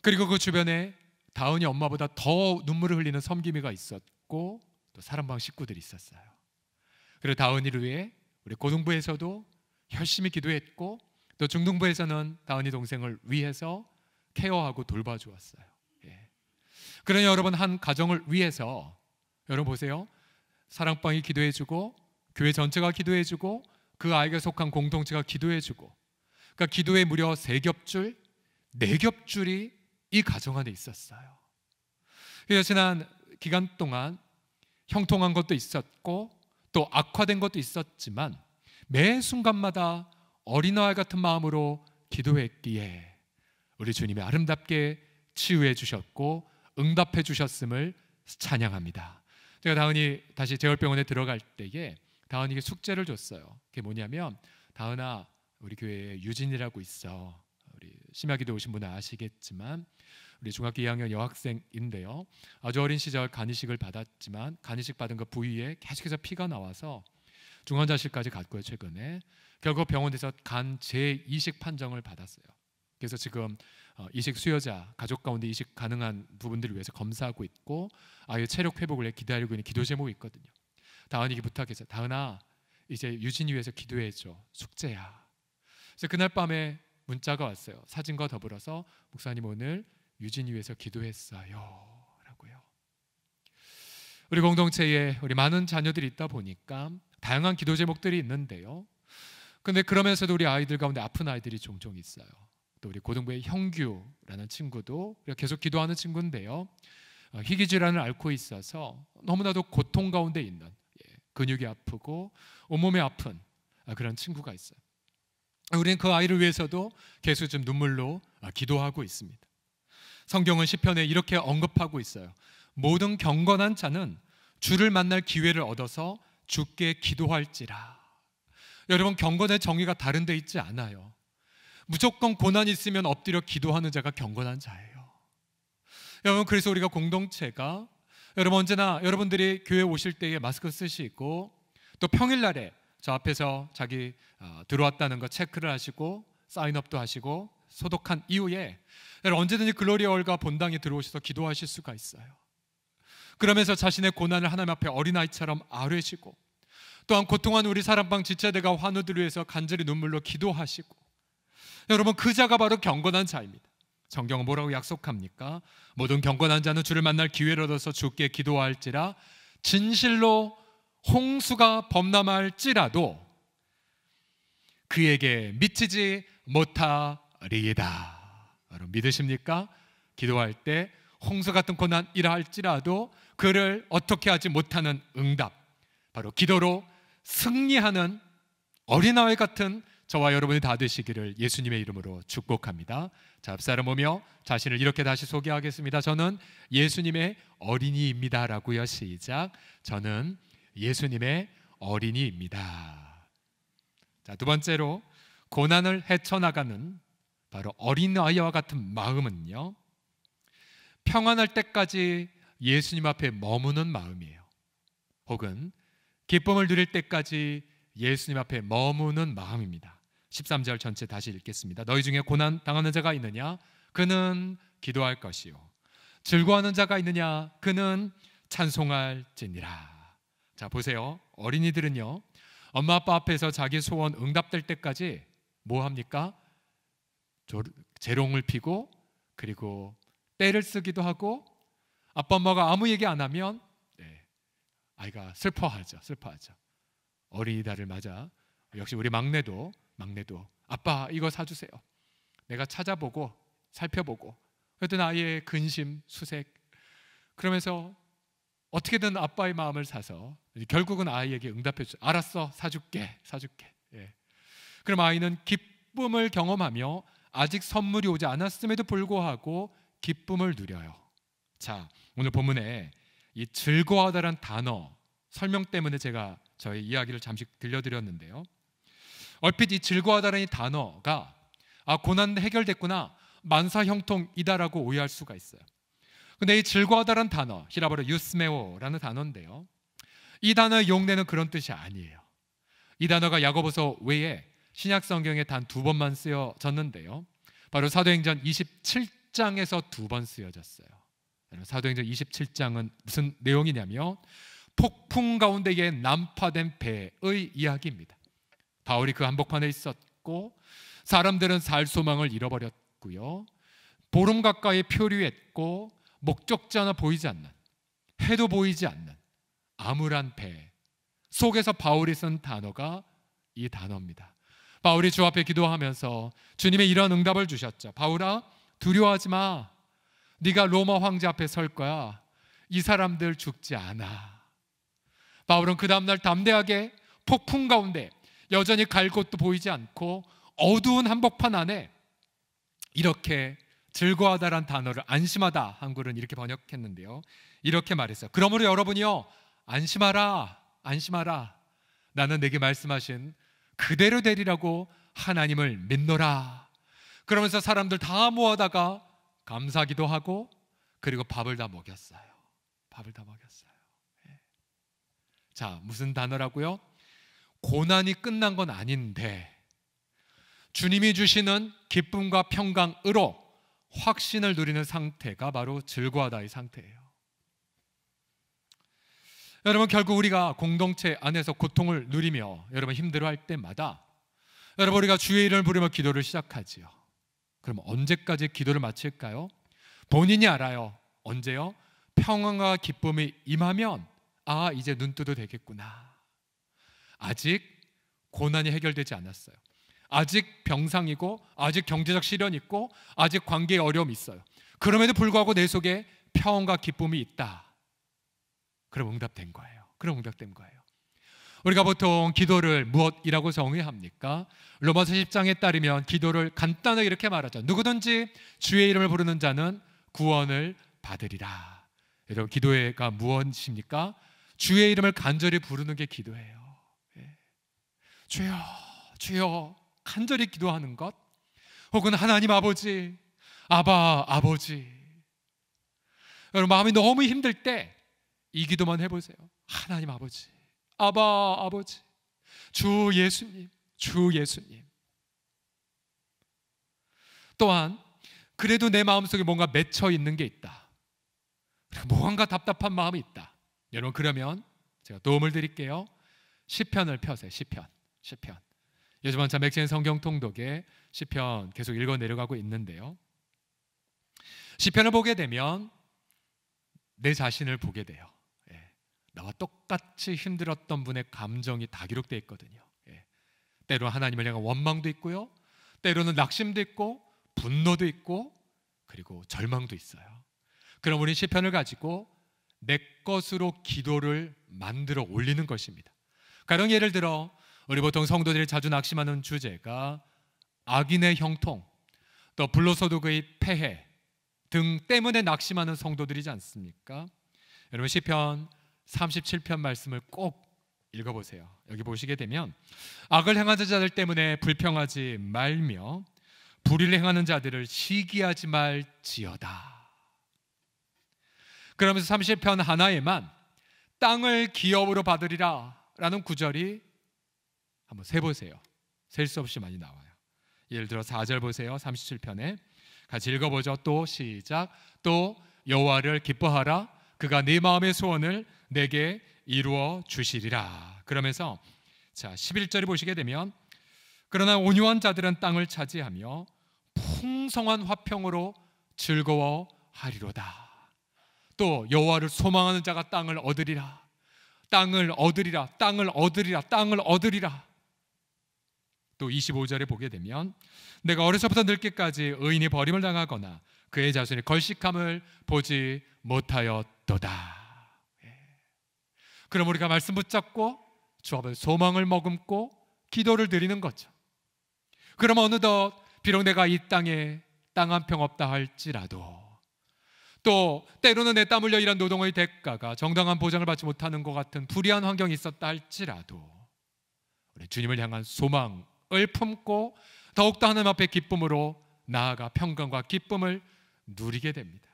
그리고 그 주변에 다은이 엄마보다 더 눈물을 흘리는 섬김이가 있었고 또 사랑방 식구들이 있었어요. 그리고 다은이를 위해 우리 고등부에서도 열심히 기도했고 또 중등부에서는 다은이 동생을 위해서 케어하고 돌봐주었어요. 그러니 여러분, 한 가정을 위해서 여러분 보세요. 사랑방이 기도해주고 교회 전체가 기도해주고 그 아이가 속한 공동체가 기도해주고, 그러니까 기도에 무려 3겹줄, 4겹줄이 이 가정 안에 있었어요. 그래서 지난 기간 동안 형통한 것도 있었고 또 악화된 것도 있었지만 매 순간마다 어린아이 같은 마음으로 기도했기에 우리 주님이 아름답게 치유해 주셨고 응답해 주셨음을 찬양합니다. 제가 다은이 다시 재활병원에 들어갈 때에 다은이에게 숙제를 줬어요. 그게 뭐냐면, 다은아, 우리 교회에 유진이라고 있어. 우리 심야기도 오신 분은 아시겠지만 우리 중학교 2학년 여학생인데요, 아주 어린 시절 간이식을 받았지만 간이식 받은 그 부위에 계속해서 피가 나와서 중환자실까지 갔고요. 최근에 결국 병원에서 간 재이식 판정을 받았어요. 그래서 지금 이식 수요자 가족 가운데 이식 가능한 부분들을 위해서 검사하고 있고 아이의 체력 회복을 위해 기다리고 있는 기도 제목이 있거든요. 다은이에게 부탁해서, 다은아, 이제 유진이 위해서 기도해줘. 숙제야. 그래서 그날 밤에 문자가 왔어요. 사진과 더불어서, 목사님, 오늘 유진이 위해서 기도했어요 라고요. 우리 공동체에 우리 많은 자녀들이 있다 보니까 다양한 기도 제목들이 있는데요, 근데 그러면서도 우리 아이들 가운데 아픈 아이들이 종종 있어요. 또 우리 고등부의 형규라는 친구도 계속 기도하는 친구인데요. 희귀 질환을 앓고 있어서 너무나도 고통 가운데 있는, 근육이 아프고 온몸이 아픈 그런 친구가 있어요. 우리는 그 아이를 위해서도 계속 좀 눈물로 기도하고 있습니다. 성경은 시편에 이렇게 언급하고 있어요. 모든 경건한 자는 주를 만날 기회를 얻어서 주께 기도할지라. 여러분, 경건의 정의가 다른 데 있지 않아요. 무조건 고난이 있으면 엎드려 기도하는 자가 경건한 자예요. 여러분, 그래서 우리가 공동체가 여러분 언제나 여러분들이 교회 오실 때에 마스크 쓰시고 또 평일날에 저 앞에서 자기 들어왔다는 거 체크를 하시고 사인업도 하시고 소독한 이후에 여러분 언제든지 글로리얼과 본당에 들어오셔서 기도하실 수가 있어요. 그러면서 자신의 고난을 하나님 앞에 어린아이처럼 아뢰시고 또한 고통한 우리 사랑방 지체들과 환우들을 위해서 간절히 눈물로 기도하시고, 여러분 그 자가 바로 경건한 자입니다. 성경은 뭐라고 약속합니까? 모든 경건한 자는 주를 만날 기회를 얻어서 주께 기도할지라. 진실로 홍수가 범람할지라도 그에게 미치지 못하리이다. 여러분 믿으십니까? 기도할 때 홍수 같은 고난이라 할지라도 그를 어떻게 하지 못하는 응답, 바로 기도로 승리하는 어린아이 같은 저와 여러분이 다 되시기를 예수님의 이름으로 축복합니다. 자, 앞사람 오며 자신을 이렇게 다시 소개하겠습니다. 저는 예수님의 어린이입니다 라고요. 시작. 저는 예수님의 어린이입니다. 자, 두 번째로 고난을 헤쳐나가는 바로 어린아이와 같은 마음은요, 평안할 때까지 예수님 앞에 머무는 마음이에요. 혹은 기쁨을 누릴 때까지 예수님 앞에 머무는 마음입니다. 13절 전체 다시 읽겠습니다. 너희 중에 고난 당하는 자가 있느냐? 그는 기도할 것이요. 즐거워하는 자가 있느냐? 그는 찬송할지니라. 자, 보세요. 어린이들은요, 엄마 아빠 앞에서 자기 소원 응답될 때까지 뭐 합니까? 재롱을 피고 그리고 떼를 쓰기도 하고, 아빠 엄마가 아무 얘기 안 하면 아이가 슬퍼하죠. 어린이날을 맞아 역시 우리 막내도 아빠 이거 사주세요. 내가 찾아보고 살펴보고 그랬더니 아이의 근심, 수색, 그러면서 어떻게든 아빠의 마음을 사서 결국은 아이에게 응답해 주죠. 알았어, 사줄게. 그럼 아이는 기쁨을 경험하며 아직 선물이 오지 않았음에도 불구하고 기쁨을 누려요. 자, 오늘 본문에 이 즐거워하다라는 단어 설명 때문에 제가 저의 이야기를 잠시 들려드렸는데요. 얼핏 이 즐거워하다라는 이 단어가 고난 해결됐구나, 만사형통이다라고 오해할 수가 있어요. 근데 이 즐거워하다라는 단어, 히라보로 유스메오라는 단어인데요, 이 단어의 용례는 그런 뜻이 아니에요. 이 단어가 야고보서 외에 신약 성경에 단 2번만 쓰여졌는데요, 바로 사도행전 27장에서 2번 쓰여졌어요. 사도행전 27장은 무슨 내용이냐면 폭풍 가운데에 난파된 배의 이야기입니다. 바울이 그 한복판에 있었고 사람들은 살 소망을 잃어버렸고요, 보름 가까이 표류했고 목적지 하나 보이지 않는, 해도 보이지 않는 암울한 배 속에서 바울이 쓴 단어가 이 단어입니다. 바울이 주 앞에 기도하면서 주님의 이런 응답을 주셨죠. 바울아, 두려워하지 마. 네가 로마 황제 앞에 설 거야. 이 사람들 죽지 않아. 바울은 그 다음날 담대하게 폭풍 가운데 여전히 갈 곳도 보이지 않고 어두운 한복판 안에 이렇게 즐거워하다란 단어를 안심하다 한글은 이렇게 번역했는데요, 이렇게 말했어요. 그러므로 여러분이요, 안심하라. 나는 내게 말씀하신 그대로 되리라고 하나님을 믿노라. 그러면서 사람들 다 모아다가 감사기도 하고 그리고 밥을 다 먹였어요. 자, 무슨 단어라고요? 고난이 끝난 건 아닌데 주님이 주시는 기쁨과 평강으로 확신을 누리는 상태가 바로 즐거워하다의 상태예요. 여러분, 결국 우리가 공동체 안에서 고통을 누리며 여러분 힘들어할 때마다 여러분 우리가 주의 이름을 부르며 기도를 시작하지요. 그럼 언제까지 기도를 마칠까요? 본인이 알아요. 언제요? 평안과 기쁨이 임하면 이제 눈 떠도 되겠구나. 아직 고난이 해결되지 않았어요. 아직 병상이고 아직 경제적 시련이 있고 아직 관계에 어려움이 있어요. 그럼에도 불구하고 내 속에 평온과 기쁨이 있다. 그럼 응답된 거예요. 그럼 응답된 거예요. 우리가 보통 기도를 무엇이라고 정의합니까? 로마서 10장에 따르면 기도를 간단하게 이렇게 말하죠. 누구든지 주의 이름을 부르는 자는 구원을 받으리라. 여러분, 기도가 무엇입니까? 주의 이름을 간절히 부르는 게 기도예요. 주여, 주여 간절히 기도하는 것, 혹은 하나님 아버지, 아바 아버지. 여러분, 마음이 너무 힘들 때 이 기도만 해보세요. 하나님 아버지, 아바 아버지, 주 예수님, 주 예수님. 또한 그래도 내 마음속에 뭔가 맺혀 있는 게 있다, 뭔가 답답한 마음이 있다. 여러분, 그러면 제가 도움을 드릴게요. 시편을 펴세요. 시편. 요즘 한참 맥시인 성경 통독에 시편 계속 읽어 내려가고 있는데요, 시편을 보게 되면 내 자신을 보게 돼요. 나와 똑같이 힘들었던 분의 감정이 다 기록되어 있거든요. 때로 하나님을 향한 원망도 있고요, 때로는 낙심도 있고 분노도 있고 그리고 절망도 있어요. 그럼 우리 시편을 가지고 내 것으로 기도를 만들어 올리는 것입니다. 가령 예를 들어 우리 보통 성도들이 자주 낙심하는 주제가 악인의 형통, 또 불로소득의 폐해 등 때문에 낙심하는 성도들이지 않습니까? 여러분, 시편 37편 말씀을 꼭 읽어보세요. 여기 보시게 되면 악을 행하는 자들 때문에 불평하지 말며 불의를 행하는 자들을 시기하지 말지어다. 그러면서 30편 하나에만 땅을 기업으로 받으리라 라는 구절이 한번 세보세요. 셀 수 없이 많이 나와요. 예를 들어 4절 보세요. 37편에 같이 읽어보죠. 또 시작. 또 여호와를 기뻐하라. 그가 네 마음의 소원을 내게 이루어 주시리라. 그러면서 자 11절에 보시게 되면 그러나 온유한 자들은 땅을 차지하며 풍성한 화평으로 즐거워하리로다. 또 여호와를 소망하는 자가 땅을 얻으리라. 땅을 얻으리라. 땅을 얻으리라. 땅을 얻으리라. 또 25절에 보게 되면 내가 어려서부터 늙기까지 의인이 버림을 당하거나 그의 자손이 걸식함을 보지 못하였도다. 그럼 우리가 말씀 붙잡고 주 앞에 소망을 머금고 기도를 드리는 거죠. 그럼 어느덧 비록 내가 이 땅에 땅 한 평 없다 할지라도, 또 때로는 내 땀 흘려 일한 노동의 대가가 정당한 보장을 받지 못하는 것 같은 불의한 환경이 있었다 할지라도 우리 주님을 향한 소망을 품고 더욱더 하나님 앞에 기쁨으로 나아가 평강과 기쁨을 누리게 됩니다.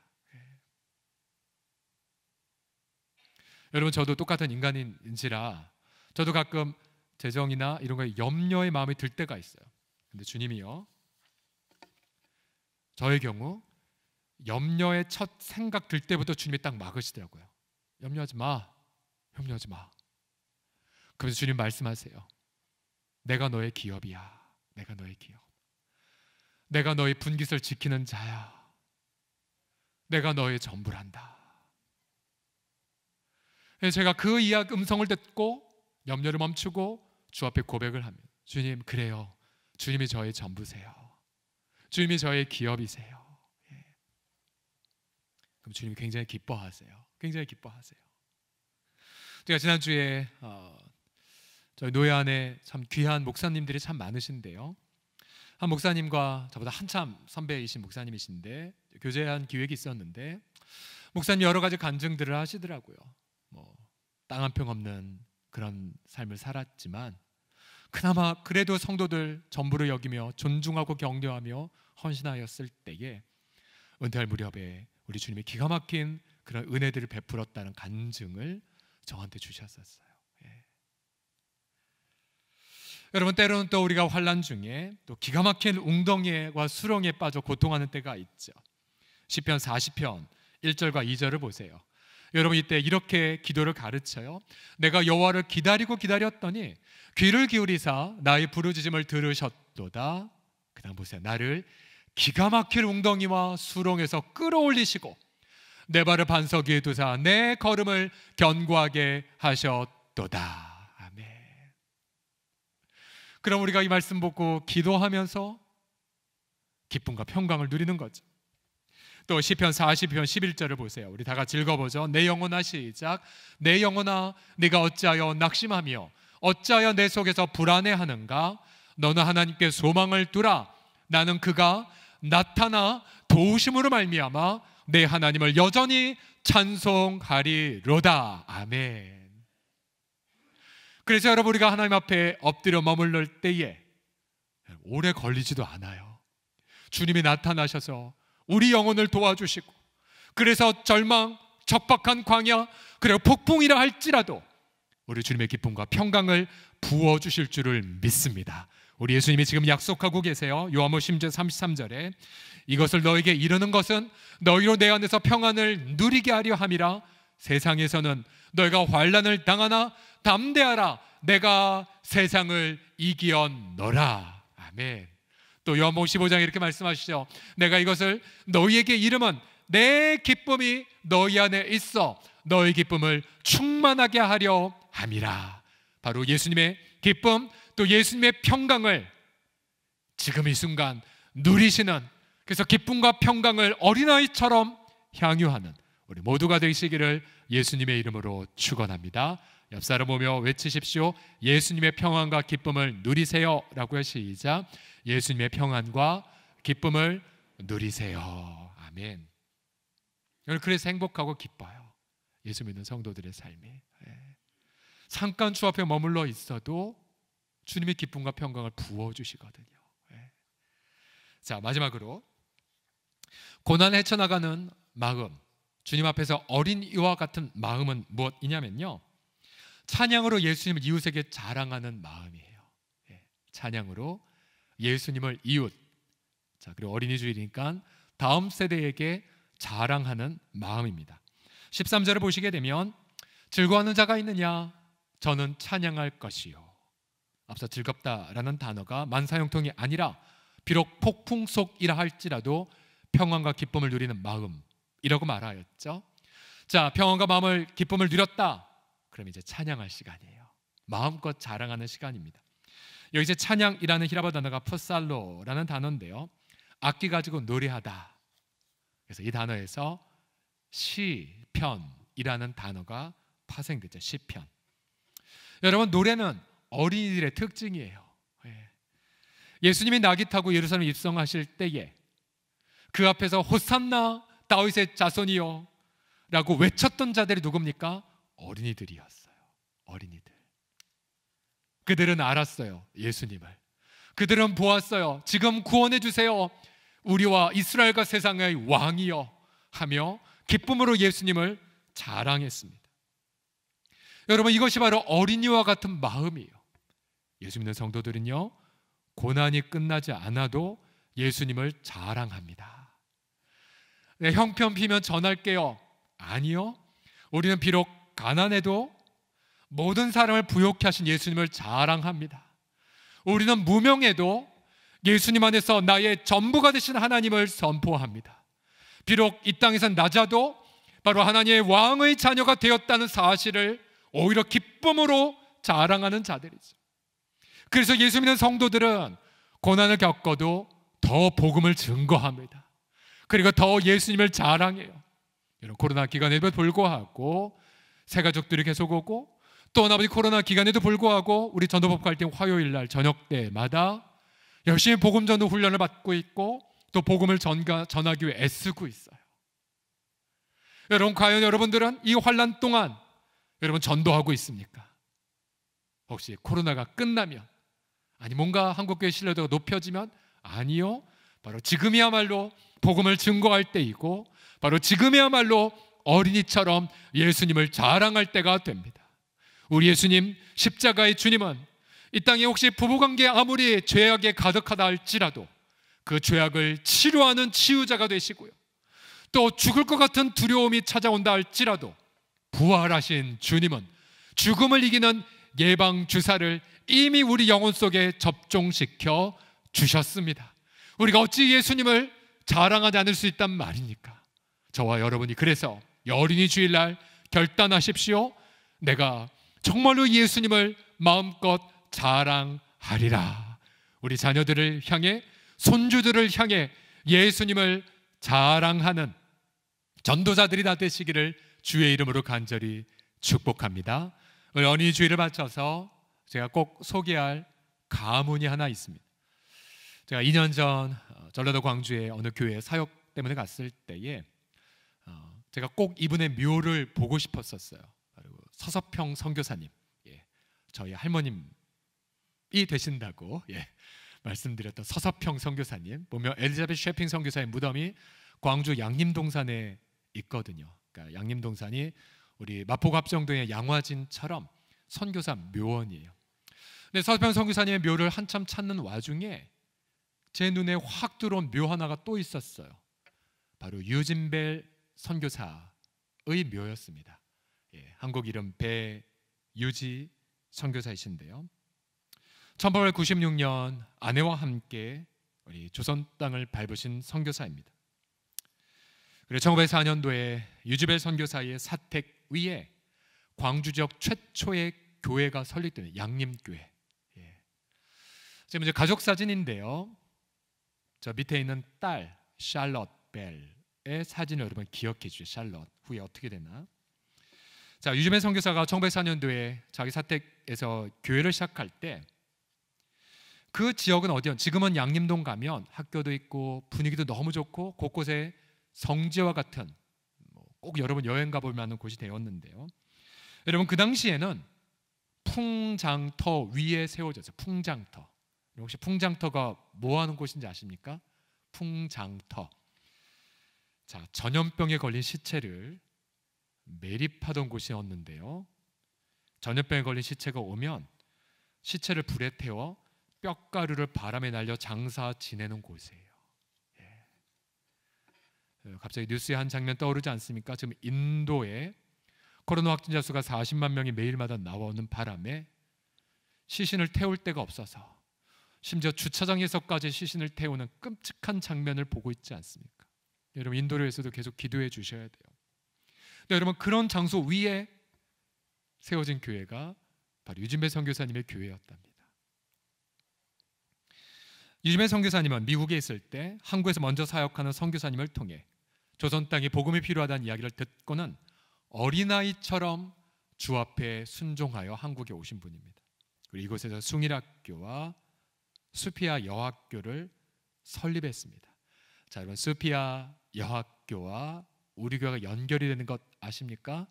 여러분, 저도 똑같은 인간인지라 저도 가끔 재정이나 이런 거에 염려의 마음이 들 때가 있어요. 근데 주님이요, 저의 경우 염려의 첫 생각 들 때부터 주님이 딱 막으시더라고요. 염려하지 마, 염려하지 마. 그래서 주님 말씀하세요. 내가 너의 기업이야. 내가 너의 기업. 내가 너의 분깃을 지키는 자야. 내가 너의 전부란다. 제가 그 이야기 음성을 듣고 염려를 멈추고 주 앞에 고백을 하면, 주님, 그래요. 주님이 저의 전부세요. 주님이 저의 기업이세요. 그럼 주님이 굉장히 기뻐하세요. 굉장히 기뻐하세요. 제가 지난주에 저희 노예 안에 참 귀한 목사님들이 참 많으신데요, 한 목사님과 저보다 한참 선배이신 목사님이신데 교제한 기획이 있었는데 목사님 여러 가지 간증들을 하시더라고요. 땅 한 평 없는 그런 삶을 살았지만 그나마 그래도 성도들 전부를 여기며 존중하고 격려하며 헌신하였을 때에 은퇴할 무렵에 우리 주님이 기가 막힌 그런 은혜들을 베풀었다는 간증을 저한테 주셨었어요. 여러분, 때로는 또 우리가 환난 중에 또 기가 막힌 웅덩이와 수렁에 빠져 고통하는 때가 있죠. 시편 40편 1절과 2절을 보세요. 여러분, 이때 이렇게 기도를 가르쳐요. 내가 여호와를 기다리고 기다렸더니 귀를 기울이사 나의 부르짖음을 들으셨도다. 그 다음 보세요. 나를 기가 막힐 웅덩이와 수렁에서 끌어올리시고 내 발을 반석 위에 두사 내 걸음을 견고하게 하셨도다. 아멘. 그럼 우리가 이 말씀 보고 기도하면서 기쁨과 평강을 누리는 거죠. 또 시편 40편 11절을 보세요. 우리 다 같이 읽어보죠. 내 영혼아, 시작. 내 영혼아, 네가 어찌하여 낙심하며 어찌하여 내 속에서 불안해하는가? 너는 하나님께 소망을 두라. 나는 그가 나타나 도우심으로 말미암아 내 하나님을 여전히 찬송하리로다. 아멘. 그래서 여러분, 우리가 하나님 앞에 엎드려 머물러 때에 오래 걸리지도 않아요. 주님이 나타나셔서 우리 영혼을 도와주시고, 그래서 절망, 적박한 광야, 그리고 폭풍이라 할지라도 우리 주님의 기쁨과 평강을 부어주실 줄을 믿습니다. 우리 예수님이 지금 약속하고 계세요. 요한복음 10장 33절에 이것을 너에게 이르는 것은 너희로 내 안에서 평안을 누리게 하려 함이라. 세상에서는 너희가 환난을 당하나 담대하라. 내가 세상을 이기었노라. 아멘. 또 요한복음 15장에 이렇게 말씀하시죠. 내가 이것을 너희에게 이르면 내 기쁨이 너희 안에 있어 너희 기쁨을 충만하게 하려 함이라. 바로 예수님의 기쁨, 또 예수님의 평강을 지금 이 순간 누리시는, 그래서 기쁨과 평강을 어린아이처럼 향유하는 우리 모두가 되시기를 예수님의 이름으로 축원합니다. 옆 사람 보며 외치십시오. 예수님의 평안과 기쁨을 누리세요 라고요. 시작. 예수님의 평안과 기쁨을 누리세요. 아멘. 오늘 그래서 행복하고 기뻐요. 예수 믿는 성도들의 삶이. 잠깐 주 앞에 머물러 있어도 주님의 기쁨과 평강을 부어주시거든요. 자, 마지막으로 고난을 헤쳐나가는 마음, 주님 앞에서 어린 이와 같은 마음은 무엇이냐면요, 찬양으로 예수님을 이웃에게 자랑하는 마음이에요. 찬양으로 예수님을 이웃, 자, 그리고 어린이 주일이니까 다음 세대에게 자랑하는 마음입니다. 13절을 보시게 되면 즐거워하는 자가 있느냐? 저는 찬양할 것이요. 앞서 즐겁다라는 단어가 만사형통이 아니라 비록 폭풍 속이라 할지라도 평안과 기쁨을 누리는 마음이라고 말하였죠. 자, 평안과 마음을 기쁨을 누렸다. 그럼 이제 찬양할 시간이에요. 마음껏 자랑하는 시간입니다. 여기 이제 찬양이라는 히라보 단어가 푸살로라는 단어인데요, 악기 가지고 노래하다. 그래서 이 단어에서 시편이라는 단어가 파생됐죠. 시편. 여러분, 노래는 어린이들의 특징이에요. 예수님이 낙이 타고 예루살렘 입성하실 때에 그 앞에서 호산나 다윗의 자손이요 라고 외쳤던 자들이 누굽니까? 어린이들이었어요. 어린이들. 그들은 알았어요. 예수님을. 그들은 보았어요. 지금 구원해 주세요. 우리와 이스라엘과 세상의 왕이여 하며 기쁨으로 예수님을 자랑했습니다. 여러분, 이것이 바로 어린이와 같은 마음이에요. 예수 믿는 성도들은요, 고난이 끝나지 않아도 예수님을 자랑합니다. 네, 형편 피면 전할게요. 아니요. 우리는 비록 가난해도 모든 사람을 부욕케 하신 예수님을 자랑합니다. 우리는 무명해도 예수님 안에서 나의 전부가 되신 하나님을 선포합니다. 비록 이 땅에서 낮아도 바로 하나님의 왕의 자녀가 되었다는 사실을 오히려 기쁨으로 자랑하는 자들이죠. 그래서 예수 믿는 성도들은 고난을 겪어도 더 복음을 증거합니다. 그리고 더 예수님을 자랑해요. 여러분, 코로나 기간에도 불구하고 새 가족들이 계속 오고, 또 나머지 코로나 기간에도 불구하고 우리 전도법 갈등 화요일 날 저녁 때마다 열심히 복음 전도 훈련을 받고 있고, 또 복음을 전하기 위해 애쓰고 있어요. 여러분, 과연 여러분들은 이 환난 동안 여러분 전도하고 있습니까? 혹시 코로나가 끝나면, 아니 뭔가 한국교회 신뢰도가 높여지면, 아니요, 바로 지금이야말로 복음을 증거할 때이고, 바로 지금이야말로 어린이처럼 예수님을 자랑할 때가 됩니다. 우리 예수님, 십자가의 주님은 이 땅에 혹시 부부관계 아무리 죄악에 가득하다 할지라도 그 죄악을 치료하는 치유자가 되시고요, 또 죽을 것 같은 두려움이 찾아온다 할지라도 부활하신 주님은 죽음을 이기는 예방주사를 이미 우리 영혼 속에 접종시켜 주셨습니다. 우리가 어찌 예수님을 자랑하지 않을 수 있단 말입니까? 저와 여러분이 그래서 어린이 주일날 결단하십시오. 내가 정말로 예수님을 마음껏 자랑하겠다. 하리라. 우리 자녀들을 향해, 손주들을 향해 예수님을 자랑하는 전도자들이 다 되시기를 주의 이름으로 간절히 축복합니다. 오늘 어린이 주일을 맞춰서 제가 꼭 소개할 가문이 하나 있습니다. 제가 2년 전 전라도 광주의 어느 교회 사역 때문에 갔을 때에 제가 꼭 이분의 묘를 보고 싶었었어요. 그리고 서서평 선교사님, 저희 할머님이 되신다고 말씀드렸던 서서평 선교사님, 보면 엘리자베스 셰핑 선교사의 무덤이 광주 양림동산에 있거든요. 그러니까 양림동산이 우리 마포갑정동의 양화진처럼 선교사 묘원이에요. 근데 서서평 선교사님의 묘를 한참 찾는 와중에 제 눈에 확 들어온 묘 하나가 또 있었어요. 바로 유진벨 선교사의 묘였습니다. 한국 이름 배유지 선교사이신데요. 1896년 아내와 함께 우리 조선 땅을 밟으신 선교사입니다. 그리고 1904년도에 유지벨 선교사의 사택 위에 광주 지역 최초의 교회가 설립되는 양림교회. 지금 이제 가족 사진인데요. 저 밑에 있는 딸 샬럿 벨의 사진을 여러분 기억해 주세요. 샬럿 후에 어떻게 되나? 자, 유지벨 선교사가 1904년도에 자기 사택에서 교회를 시작할 때 그 지역은 어디였? 지금은 양림동 가면 학교도 있고 분위기도 너무 좋고 곳곳에 성지와 같은 꼭 여러분 여행 가볼 만한 곳이 되었는데요. 여러분 그 당시에는 풍장터 위에 세워졌어요. 풍장터. 혹시 풍장터가 뭐 하는 곳인지 아십니까? 풍장터. 자, 전염병에 걸린 시체를 매립하던 곳이었는데요. 전염병에 걸린 시체가 오면 시체를 불에 태워 뼈가루를 바람에 날려 장사 지내는 곳이에요. 갑자기 뉴스에 한 장면 떠오르지 않습니까? 지금 인도에 코로나 확진자 수가 40만 명이 매일마다 나오는 바람에 시신을 태울 데가 없어서 심지어 주차장에서까지 시신을 태우는 끔찍한 장면을 보고 있지 않습니까? 여러분 인도에서도 계속 기도해 주셔야 돼요. 근데 여러분 그런 장소 위에 세워진 교회가 바로 유진배 선교사님의 교회였답니다. 유진배 선교사님은 미국에 있을 때 한국에서 먼저 사역하는 선교사님을 통해 조선 땅에 복음이 필요하다는 이야기를 듣고는 어린아이처럼 주 앞에 순종하여 한국에 오신 분입니다. 그리고 이곳에서 숭일학교와 수피아 여학교를 설립했습니다. 자, 여러분 수피아 여학교와 우리 교회가 연결이 되는 것 아십니까?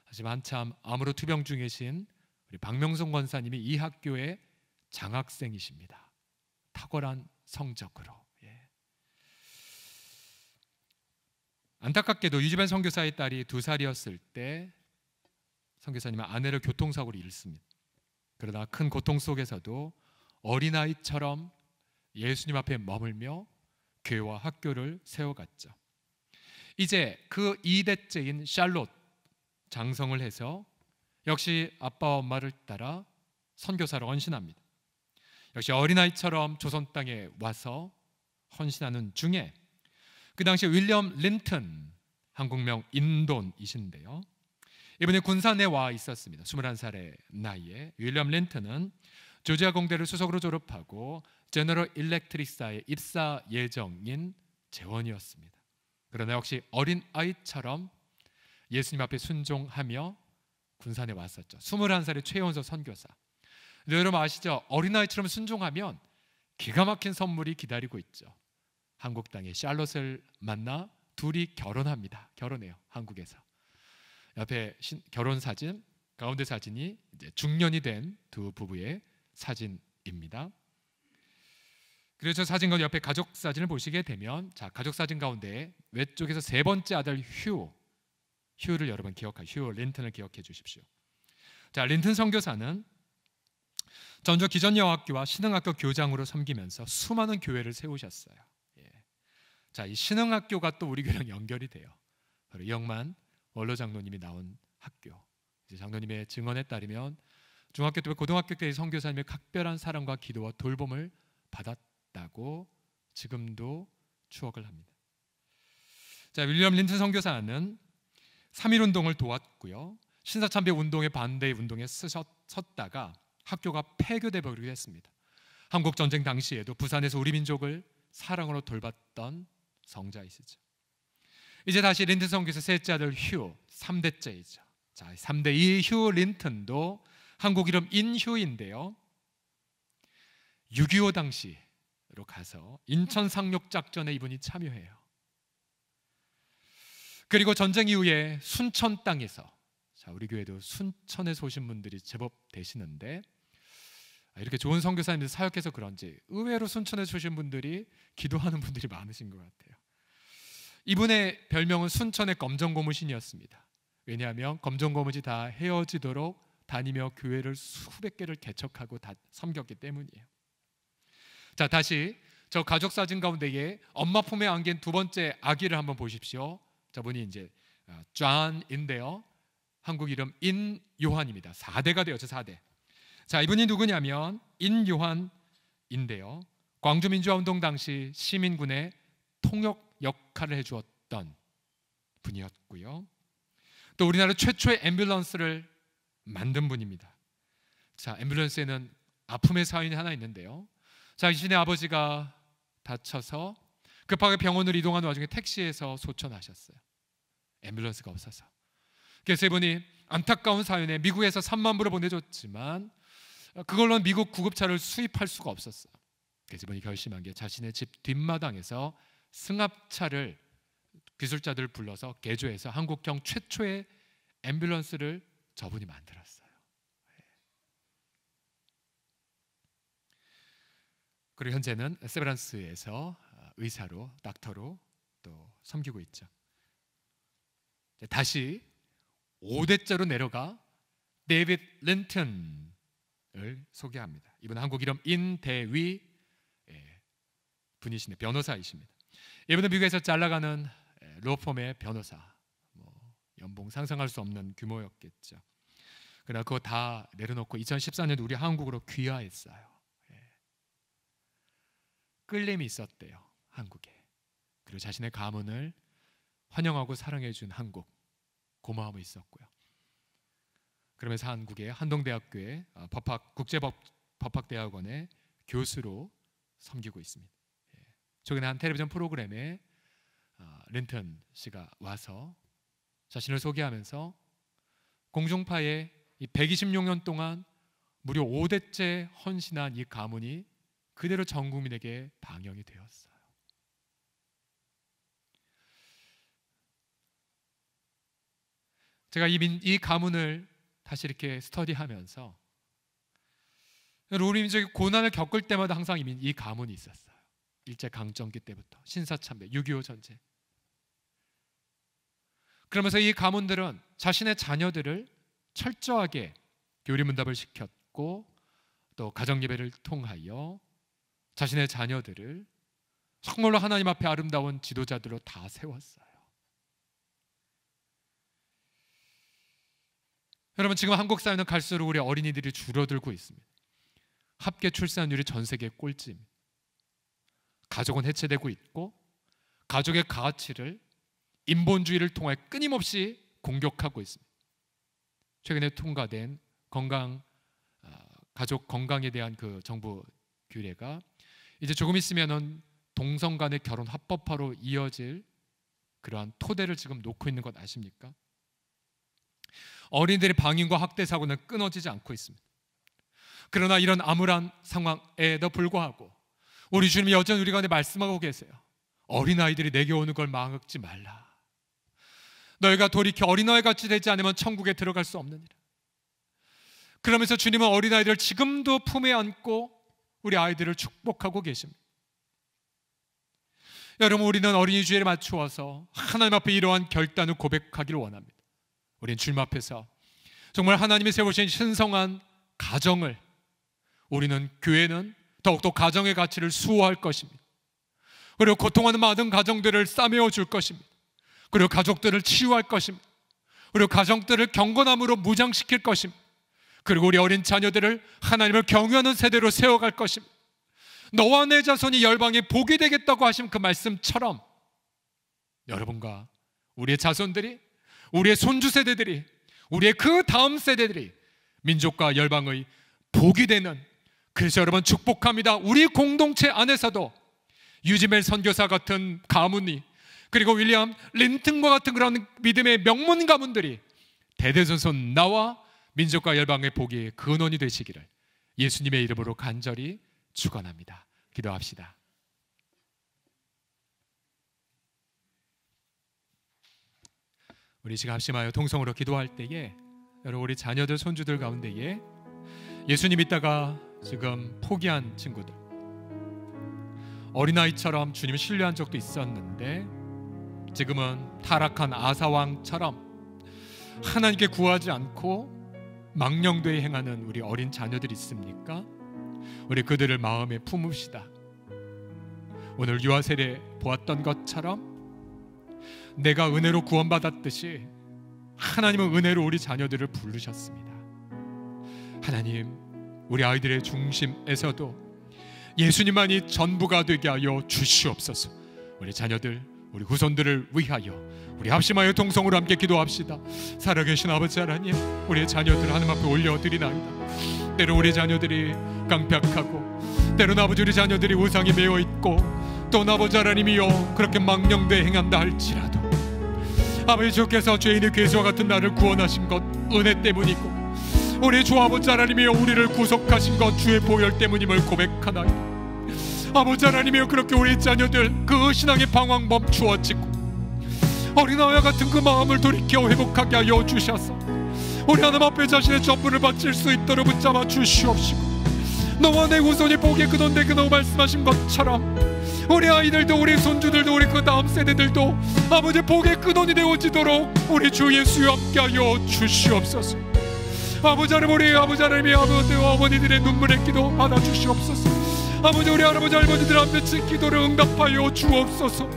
하지만 한참 암으로 투병 중이신 우리 박명성 권사님이 이 학교의 장학생이십니다. 탁월한 성적으로. 안타깝게도 유지벤 선교사의 딸이 2살이었을 때 선교사님은 아내를 교통사고로 잃습니다. 그러나 큰 고통 속에서도 어린아이처럼 예수님 앞에 머물며 교회와 학교를 세워갔죠. 이제 그 2대째인 샬롯 장성을 해서 역시 아빠와 엄마를 따라 선교사로 헌신합니다. 역시 어린아이처럼 조선 땅에 와서 헌신하는 중에 그 당시 윌리엄 린튼, 한국명 인돈이신데요. 이분이 군산에 와 있었습니다. 21살의 나이에. 윌리엄 린튼은 조지아 공대를 수석으로 졸업하고 제너럴 일렉트릭사의 입사 예정인 재원이었습니다. 그러나 역시 어린아이처럼 예수님 앞에 순종하며 군산에 왔었죠. 21살의 최연소 선교사. 근데 여러분 아시죠? 어린아이처럼 순종하면 기가 막힌 선물이 기다리고 있죠. 한국 땅에 샬롯을 만나 둘이 결혼합니다. 결혼해요. 한국에서. 옆에 결혼 사진, 가운데 사진이 이제 중년이 된 두 부부의 사진입니다. 그래서 사진 가운데 옆에 가족 사진을 보시게 되면, 자, 가족 사진 가운데 왼쪽에서 세 번째 아들 휴를 여러분 기억하시죠. 휴 린튼을 기억해 주십시오. 자, 린튼 선교사는 전주 기전여학교와 신흥학교 교장으로 섬기면서 수많은 교회를 세우셨어요. 자, 이 신흥학교가 또 우리 교회랑 연결이 돼요. 바로 이영만 원로 장로님이 나온 학교. 이제 장로님의 증언에 따르면 중학교 때 고등학교 때의 선교사님의 각별한 사랑과 기도와 돌봄을 받았다고 지금도 추억을 합니다. 자, 윌리엄 린튼 선교사는 3.1 운동을 도왔고요. 신사참배 운동의 반대 운동에 섰다가 학교가 폐교돼 버리게 했습니다. 한국 전쟁 당시에도 부산에서 우리 민족을 사랑으로 돌봤던 성자이시죠. 이제 다시 린튼 선교사 셋째 아들 휴, 3대째이죠. 자, 3대 이 휴 린튼도 한국 이름 인휴인데요. 6.25 당시로 가서 인천 상륙 작전에 이분이 참여해요. 그리고 전쟁 이후에 순천 땅에서, 자, 우리 교회도 순천에서 오신 분들이 제법 되시는데, 이렇게 좋은 선교사님들 사역해서 그런지 의외로 순천에서 오신 분들이 기도하는 분들이 많으신 것 같아요. 이분의 별명은 순천의 검정고무신이었습니다. 왜냐하면 검정고무신 다 헤어지도록 다니며 교회를 수백 개를 개척하고 다 섬겼기 때문이에요. 자, 다시 저 가족 사진 가운데에 엄마 품에 안긴 두 번째 아기를 한번 보십시오. 저분이 이제 존인데요. 한국 이름 인요한입니다. 4대가 되었죠. 4대. 자, 이분이 누구냐면 인요한인데요. 광주민주화운동 당시 시민군의 통역 역할을 해주었던 분이었고요. 또 우리나라 최초의 앰뷸런스를 만든 분입니다. 자, 앰뷸런스에는 아픔의 사연이 하나 있는데요. 자신의 아버지가 다쳐서 급하게 병원으로 이동하는 와중에 택시에서 소천하셨어요. 앰뷸런스가 없어서. 그래서 이분이 안타까운 사연에 미국에서 3만 불을 보내줬지만 그걸로는 미국 구급차를 수입할 수가 없었어요. 그래서 이분이 결심한 게 자신의 집 뒷마당에서 승합차를 기술자들을 불러서 개조해서 한국형 최초의 앰뷸런스를 저분이 만들었어요. 그리고 현재는 세브란스에서 의사로, 닥터로 또 섬기고 있죠. 다시 5대째로 내려가 데이비드 린튼을 소개합니다. 이분은 한국 이름 인대위 분이신데 변호사이십니다. 이분은 미국에서 잘나가는 로펌의 변호사, 연봉 상상할 수 없는 규모였겠죠. 그러나 그거 다 내려놓고 2014년에 우리 한국으로 귀화했어요. 끌림이 있었대요, 한국에. 그리고 자신의 가문을 환영하고 사랑해 준 한국, 고마움이 있었고요. 그러면서 한국의 한동대학교의 국제법학대학원의 교수로 섬기고 있습니다. 최근에 한 텔레비전 프로그램에 린튼 씨가 와서 자신을 소개하면서 공중파에 126년 동안 무려 5대째 헌신한 이 가문이 그대로 전 국민에게 방영이 되었어요. 제가 이 가문을 다시 이렇게 스터디하면서 우리 민족이 고난을 겪을 때마다 항상 이 가문이 있었어요. 일제강점기 때부터 신사참배, 6.25 전쟁. 그러면서 이 가문들은 자신의 자녀들을 철저하게 교리문답을 시켰고 또 가정예배를 통하여 자신의 자녀들을 정말로 하나님 앞에 아름다운 지도자들로 다 세웠어요. 여러분, 지금 한국 사회는 갈수록 우리 어린이들이 줄어들고 있습니다. 합계 출산율이 전 세계 꼴찌입니다. 가족은 해체되고 있고 가족의 가치를 인본주의를 통해 끊임없이 공격하고 있습니다. 최근에 통과된 가족 건강에 대한 그 정부 규례가 이제 조금 있으면은 동성 간의 결혼 합법화로 이어질 그러한 토대를 지금 놓고 있는 것 아십니까? 어린이들의 방임과 학대 사고는 끊어지지 않고 있습니다. 그러나 이런 암울한 상황에도 불구하고 우리 주님이 여전히 우리 가운데 말씀하고 계세요. 어린아이들이 내게 오는 걸 막지 말라. 너희가 돌이켜 어린아이 같이 되지 않으면 천국에 들어갈 수 없느니라. 그러면서 주님은 어린아이들을 지금도 품에 안고 우리 아이들을 축복하고 계십니다. 여러분, 우리는 어린이 주일에 맞추어서 하나님 앞에 이러한 결단을 고백하기를 원합니다. 우리는 주님 앞에서 정말 하나님이 세우신 신성한 가정을, 우리는 교회는 더욱더 가정의 가치를 수호할 것입니다. 그리고 고통하는 많은 가정들을 싸매어 줄 것입니다. 그리고 가족들을 치유할 것입니다. 그리고 가정들을 경건함으로 무장시킬 것입니다. 그리고 우리 어린 자녀들을 하나님을 경외하는 세대로 세워갈 것입니다. 너와 내 자손이 열방에 복이 되겠다고 하신 그 말씀처럼 여러분과 우리의 자손들이, 우리의 손주 세대들이, 우리의 그 다음 세대들이 민족과 열방의 복이 되는 그래서 여러분 축복합니다. 우리 공동체 안에서도 유지멜 선교사 같은 가문이, 그리고 윌리엄 린튼과 같은 그런 믿음의 명문 가문들이 대대손손 나와 민족과 열방의 복의 근원이 되시기를 예수님의 이름으로 간절히 축원합니다. 기도합시다. 우리 지금 합심하여 통성으로 기도할 때에 여러분 우리 자녀들 손주들 가운데에 예수님 있다가 지금 포기한 친구들, 어린아이처럼 주님 신뢰한 적도 있었는데 지금은 타락한 아사왕처럼 하나님께 구하지 않고 망령되이 행하는 우리 어린 자녀들이 있습니까? 우리 그들을 마음에 품읍시다. 오늘 유아세례 보았던 것처럼 내가 은혜로 구원받았듯이 하나님은 은혜로 우리 자녀들을 부르셨습니다. 하나님, 우리 아이들의 중심에서도 예수님만이 전부가 되게 하여 주시옵소서. 우리 자녀들, 우리 후손들을 위하여 우리 합심하여 통성으로 함께 기도합시다. 살아계신 아버지 하나님, 우리의 자녀들 하나님 앞에 올려드리나이다. 때로 우리 자녀들이 깡패하고, 때로는 아버지 우리 자녀들이 우상에 매여있고, 또 아버지 하나님이여 그렇게 망령되이 행한다 할지라도 아버지 주께서 죄인의 괴수와 같은 나를 구원하신 것 은혜 때문이고, 우리 주 아버지 하나님이여 우리를 구속하신 것 주의 보혈 때문임을 고백하나이다. 아버지 하나님이여 그렇게 우리 자녀들 그 신앙의 방황 멈추어지고 어린아이와 같은 그 마음을 돌이켜 회복하게 하여 주셔서 우리 하나님 앞에 자신의 전부를 바칠 수 있도록 붙잡아 주시옵시고, 너와 내 후손이 복의 근원 되기로 말씀하신 것처럼 우리 아이들도 우리 손주들도 우리 그 다음 세대들도 아버지 복의 근원이 되어지도록 우리 주 예수와 함께하여 주시옵소서. 아버지 하나님, 우리 아버지 하나님의 아버지와 어머니들의 눈물의 기도 받아주시옵소서. 아버지 우리 할아버지 할머니들 앞에 친 기도를 응답하여 주옵소서.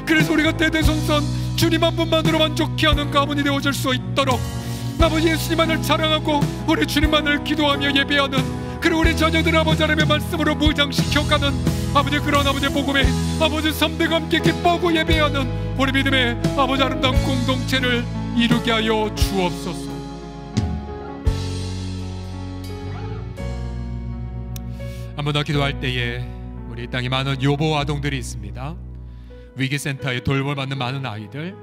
그래서 우리가 대대손손 주님 한 분만으로 만족케 하는 가문이 되어질 수 있도록 아버지 예수님만을 자랑하고 우리 주님만을 기도하며 예배하는, 그리고 우리 자녀들 아버지 하나님의 말씀으로 무장시켜가는 아버지 그런 아버지 복음의 아버지 선배가 함께 기뻐하고 예배하는 우리 믿음의 아버지 아름다운 공동체를 이루게 하여 주옵소서. 한 번 더 기도할 때에 우리 땅에 많은 요보 아동들이 있습니다. 위기센터에 돌봄받는 많은 아이들,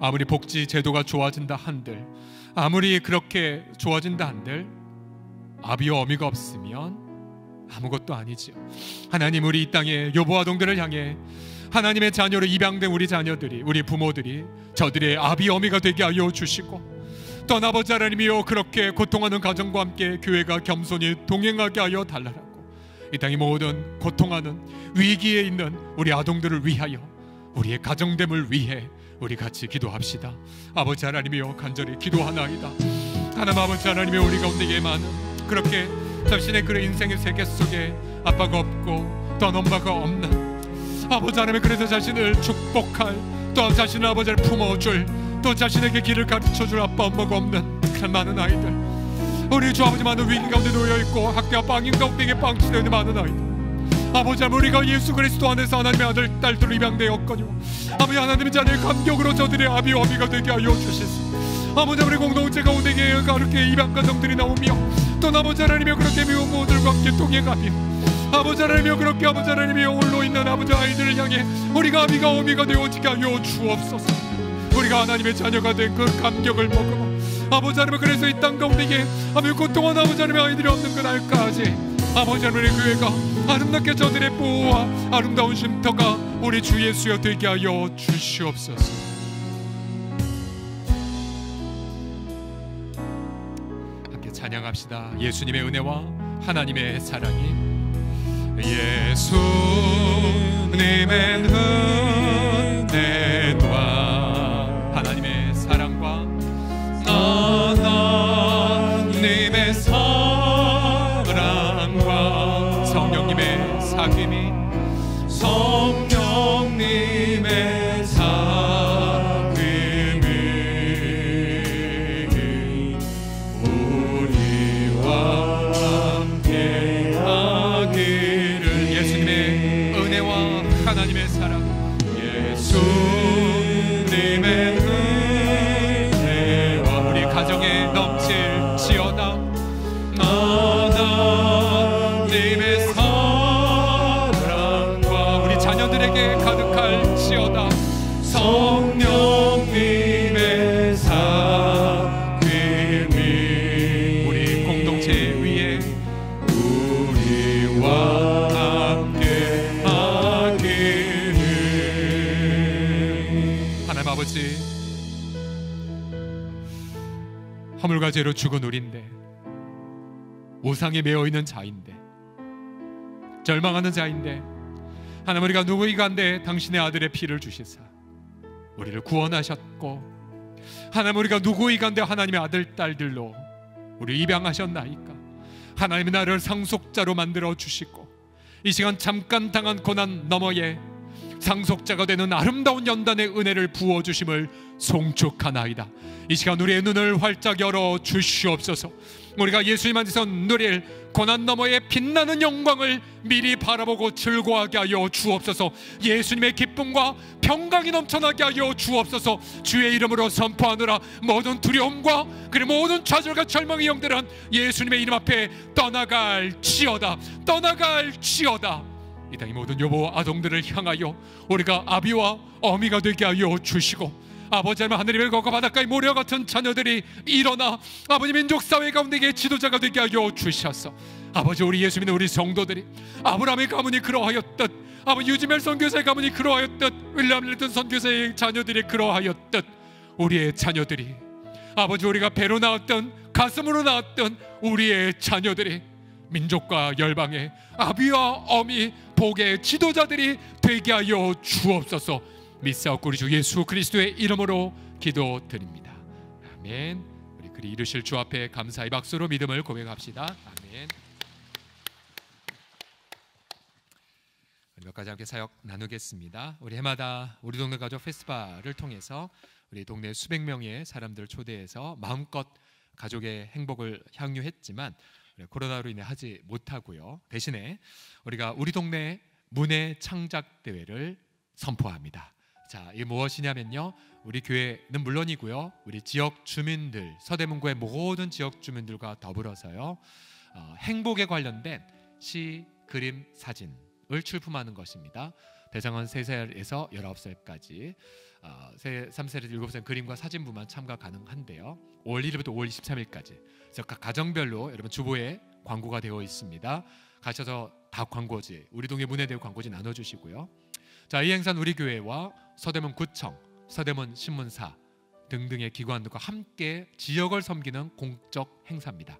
아무리 복지 제도가 좋아진다 한들, 아무리 그렇게 좋아진다 한들 아비와 어미가 없으면 아무것도 아니지요. 하나님, 우리 이 땅의 요보 아동들을 향해 하나님의 자녀로 입양된 우리 자녀들이, 우리 부모들이 저들의 아비 어미가 되게 하여 주시고, 또 아버지 하나님이여 그렇게 고통하는 가정과 함께 교회가 겸손히 동행하게 하여 달라라고 이 땅의 모든 고통하는 위기에 있는 우리 아동들을 위하여, 우리의 가정됨을 위해 우리 같이 기도합시다. 아버지 하나님이여 간절히 기도하나이다. 하나님 아버지 하나님이여 우리 가운데에 많은 그렇게 자신의 그런 인생의 세계 속에 아빠가 없고 또 엄마가 없는 아버지 하나님, 그래서 자신을 축복할, 또 자신의 아버지를 품어줄, 또 자신에게 길을 가르쳐줄 아빠 엄마가 없는 그런 많은 아이들, 우리 주 아버지 많은 위기 가운데 놓여있고 학교와 빵인 가운데에 방치되어 있는 많은 아이들, 아버지 하나님, 우리가 예수 그리스도 안에서 하나님의 아들 딸들로 입양되었거니와 아버지 하나님의 자녀의 감격으로 저들의 아비와 어미가 되게 하여 주시소. 아버지 우리 공동체 가운데 그렇게 입양 가정들이 나오며 또 아버지 하나님이여 그렇게 미혼모들과 함께 동행하며 아버지 하나님이여 그렇게 아버지 하나님이여 홀로 있는 아버지 아이들을 향해 우리가 아비가 어미가 되어지게 하여 주옵소서. 우리가 하나님의 자녀가 된 그 감격을 먹으며 아버지 하나님, 그래서 이 땅 가운데에 아버지 고통한 아버지 하나님의 아이들이 없는 그날까지 아버지 하나님의 교회가 아름답게 저들의 보호와 아름다운 쉼터가 우리 주 예수여 되게 하여 주시옵소서. 함께 찬양합시다. 예수님의 은혜와 하나님의 사랑이, 예수님의 은혜와 하나님의 사랑과 하나님의 사랑과 성령님의 사귐이, 성령님의 사귐이 우리와 함께 하기를. 예수님의 은혜와 하나님의 사랑, 예수님의 은혜와 우리 가정에 넘칠지어다. 성령님의 사귐이 우리 공동체 위에 우리와 함께 하기를. 하나님 아버지, 허물과 죄로 죽은 우리인데, 우상에 매어있는 자인데, 절망하는 자인데, 하나님 우리가 누구이간데 당신의 아들의 피를 주시사 우리를 구원하셨고, 하나님 우리가 누구이간데 하나님의 아들 딸들로 우리 입양하셨나이까. 하나님이 나를 상속자로 만들어 주시고 이 시간 잠깐 당한 고난 너머에 상속자가 되는 아름다운 연단의 은혜를 부어주심을 송축하나이다. 이 시간 우리의 눈을 활짝 열어 주시옵소서. 우리가 예수님 안에서 누릴 고난 너머의 빛나는 영광을 미리 바라보고 즐거워하게 하여 주옵소서. 예수님의 기쁨과 평강이 넘쳐나게 하여 주옵소서. 주의 이름으로 선포하느라 모든 두려움과 그리고 모든 좌절과 절망의 영들은 예수님의 이름 앞에 떠나갈지어다, 떠나갈지어다. 이 땅의 모든 여보 아동들을 향하여 우리가 아비와 어미가 되게 하여 주시고, 아버지 하나님, 하늘의 별과 바닷가의 모래와 같은 자녀들이 일어나 아버지 민족사회 가운데의 지도자가 되게 하여 주셔서, 아버지 우리 예수 믿는 우리 성도들이 아브라함의 가문이 그러하였듯, 아버지 유지멜 선교사의 가문이 그러하였듯, 윌리엄 릴튼 선교사의 자녀들이 그러하였듯, 우리의 자녀들이 아버지 우리가 배로 나왔던 가슴으로 나왔던 우리의 자녀들이 민족과 열방의 아비와 어미 복의 지도자들이 되게 하여 주옵소서. 믿사옵고 우리 주 예수 그리스도의 이름으로 기도드립니다. 아멘. 우리 그리 이루실 주 앞에 감사의 박수로 믿음을 고백합시다. 아멘. 몇 가지 함께 사역 나누겠습니다. 우리 해마다 우리 동네 가족 페스티벌을 통해서 우리 동네 수백 명의 사람들을 초대해서 마음껏 가족의 행복을 향유했지만 코로나로 인해 하지 못하고요. 대신에 우리가 우리 동네 문예 창작 대회를 선포합니다. 자, 이게 무엇이냐면요, 우리 교회는 물론이고요, 우리 지역 주민들, 서대문구의 모든 지역 주민들과 더불어서요, 행복에 관련된 시, 그림, 사진을 출품하는 것입니다. 대상은 3살에서 19살까지 3살에서 7살 그림과 사진부만 참가 가능한데요, 5월 1일부터 5월 23일까지 그래서 각 가정별로 여러분 주보에 광고가 되어 있습니다. 가셔서 다 광고지, 우리 동네 문예대회 광고지 나눠주시고요. 자, 이 행사는 우리 교회와 서대문구청, 서대문 신문사 등등의 기관들과 함께 지역을 섬기는 공적 행사입니다.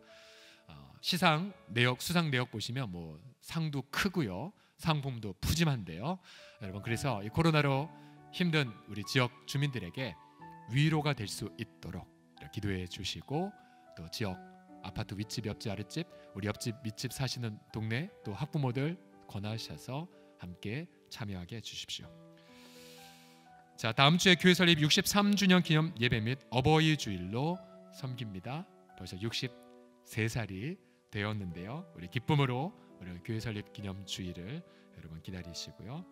시상 내역, 수상 내역 보시면 뭐 상도 크고요, 상품도 푸짐한데요. 여러분, 그래서 이 코로나로 힘든 우리 지역 주민들에게 위로가 될 수 있도록 기도해 주시고, 또 지역 아파트 윗집, 옆집, 아랫집, 우리 옆집, 밑집 사시는 동네 또 학부모들 권하셔서 함께 참여하게 해주십시오. 자, 다음 주에 교회 설립 63주년 기념 예배 및 어버이 주일로 섬깁니다. 벌써 63살이 되었는데요, 우리 기쁨으로 우리 교회 설립 기념 주일을 여러분 기다리시고요.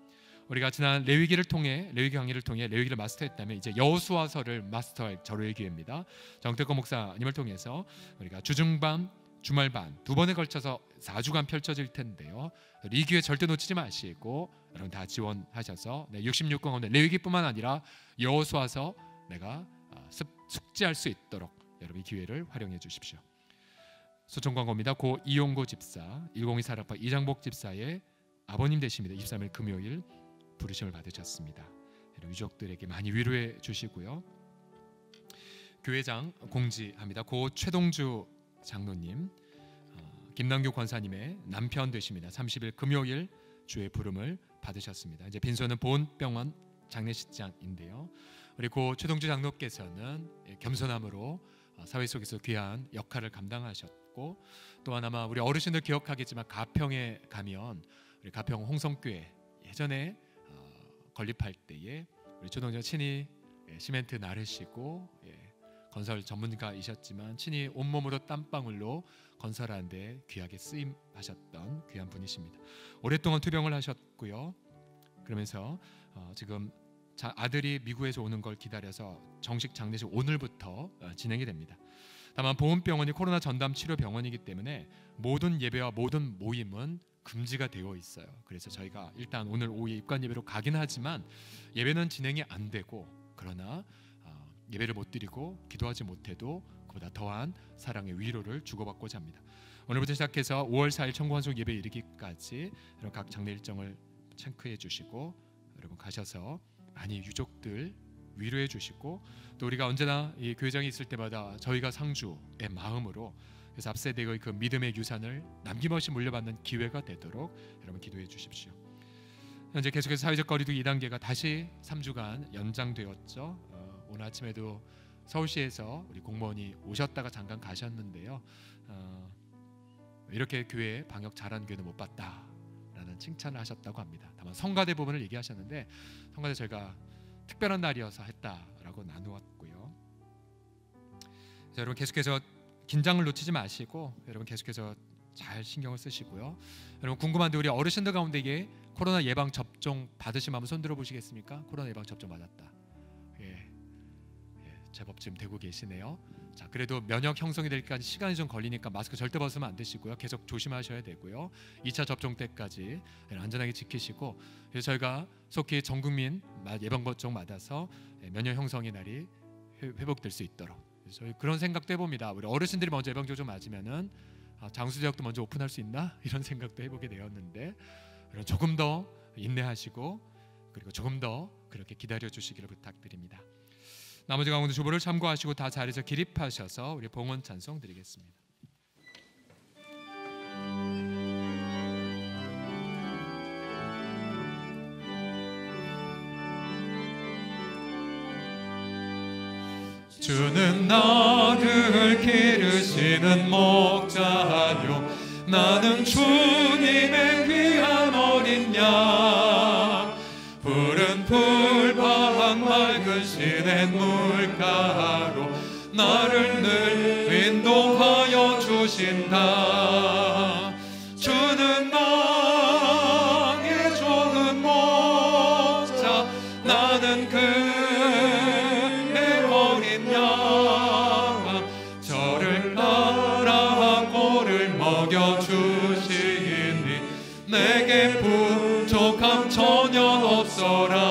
우리가 지난 레위기를 통해, 레위기 강의를 통해 레위기를 마스터했다면 이제 여호수아서를 마스터할 절호의 기회입니다. 정태권 목사님을 통해서 우리가 주중반, 주말반 두 번에 걸쳐서 4주간 펼쳐질 텐데요, 이 기회 절대 놓치지 마시고 여러분 다 지원하셔서 66권 가운데 레위기뿐만 아니라 여호수아서 내가 숙지할 수 있도록 여러분 이 기회를 활용해 주십시오. 소청 광고입니다. 고 이용고 집사, 102사락파 이장복 집사의 아버님 되십니다. 23일 금요일 부르심을 받으셨습니다. 유족들에게 많이 위로해 주시고요. 교회장 공지합니다. 고 최동주 장로님, 김남규 권사님의 남편 되십니다. 30일 금요일 주의 부름을 받으셨습니다. 이제 빈소는 보은병원 장례식장인데요, 우리 고 최동주 장로께서는 겸손함으로 사회 속에서 귀한 역할을 감당하셨고, 또한 아마 우리 어르신들 기억하겠지만 가평에 가면 우리 가평 홍성교회 예전에 건립할 때에 우리 최동주 친히 시멘트 나르시고 건설 전문가이셨지만 친히 온몸으로 땀방울로 건설하는 데 귀하게 쓰임하셨던 귀한 분이십니다. 오랫동안 투병을 하셨고요. 그러면서 지금 아들이 미국에서 오는 걸 기다려서 정식 장례식 오늘부터 진행이 됩니다. 다만 보은병원이 코로나 전담 치료 병원이기 때문에 모든 예배와 모든 모임은 금지가 되어 있어요. 그래서 저희가 일단 오늘 오후에 입관 예배로 가긴 하지만 예배는 진행이 안 되고, 그러나 예배를 못 드리고 기도하지 못해도 그보다 더한 사랑의 위로를 주고받고자 합니다. 오늘부터 시작해서 5월 4일 청구환송 예배 이르기까지 각 장례 일정을 체크해 주시고, 여러분 가셔서 많이 유족들 위로해 주시고, 또 우리가 언제나 이 교회장이 있을 때마다 저희가 상주의 마음으로, 그래서 앞세대의 그 믿음의 유산을 남김없이 물려받는 기회가 되도록 여러분 기도해 주십시오. 현재 계속해서 사회적 거리두기 2단계가 다시 3주간 연장되었죠. 오늘 아침에도 서울시에서 우리 공무원이 오셨다가 잠깐 가셨는데요. 이렇게 교회 방역 잘하는 교회는 못 봤다라는 칭찬을 하셨다고 합니다. 다만 성가대 부분을 얘기하셨는데, 성가대 저희가 특별한 날이어서 했다라고 나누었고요. 자, 여러분 계속해서 긴장을 놓치지 마시고, 여러분 계속해서 잘 신경을 쓰시고요. 여러분 궁금한데 우리 어르신들 가운데 이게 코로나 예방 접종 받으시면 한번 손 들어 보시겠습니까? 코로나 예방 접종 받았다. 제법 지금 되고 계시네요. 자, 그래도 면역 형성이 될까지 시간이 좀 걸리니까 마스크 절대 벗으면 안 되시고요. 계속 조심하셔야 되고요. 2차 접종 때까지 안전하게 지키시고, 그래서 저희가 속히 전 국민 예방 접종 맞아서 면역 형성의 날이 회복될 수 있도록, 저희 그런 생각도 해봅니다. 우리 어르신들이 먼저 예방 접종 맞으면은 장수대학도 먼저 오픈할 수 있나 이런 생각도 해보게 되었는데, 조금 더 인내하시고 그리고 조금 더 그렇게 기다려 주시기를 부탁드립니다. 나머지 가운데 주보를 참고하시고 다 자리에서 기립하셔서 우리 봉헌 찬송 드리겠습니다. 주는 나를 기르시는 목자요, 나는 주님의 귀한 어린 양. 푸른 풀밭 맑은 시냇 물가로 나를 늘 인도하여 주신다. 주는 나의 좋은 목자, 나는 그의 어린 양. 저를 따라 꼴을 먹여주시니 내게 부족함 전혀 없어라.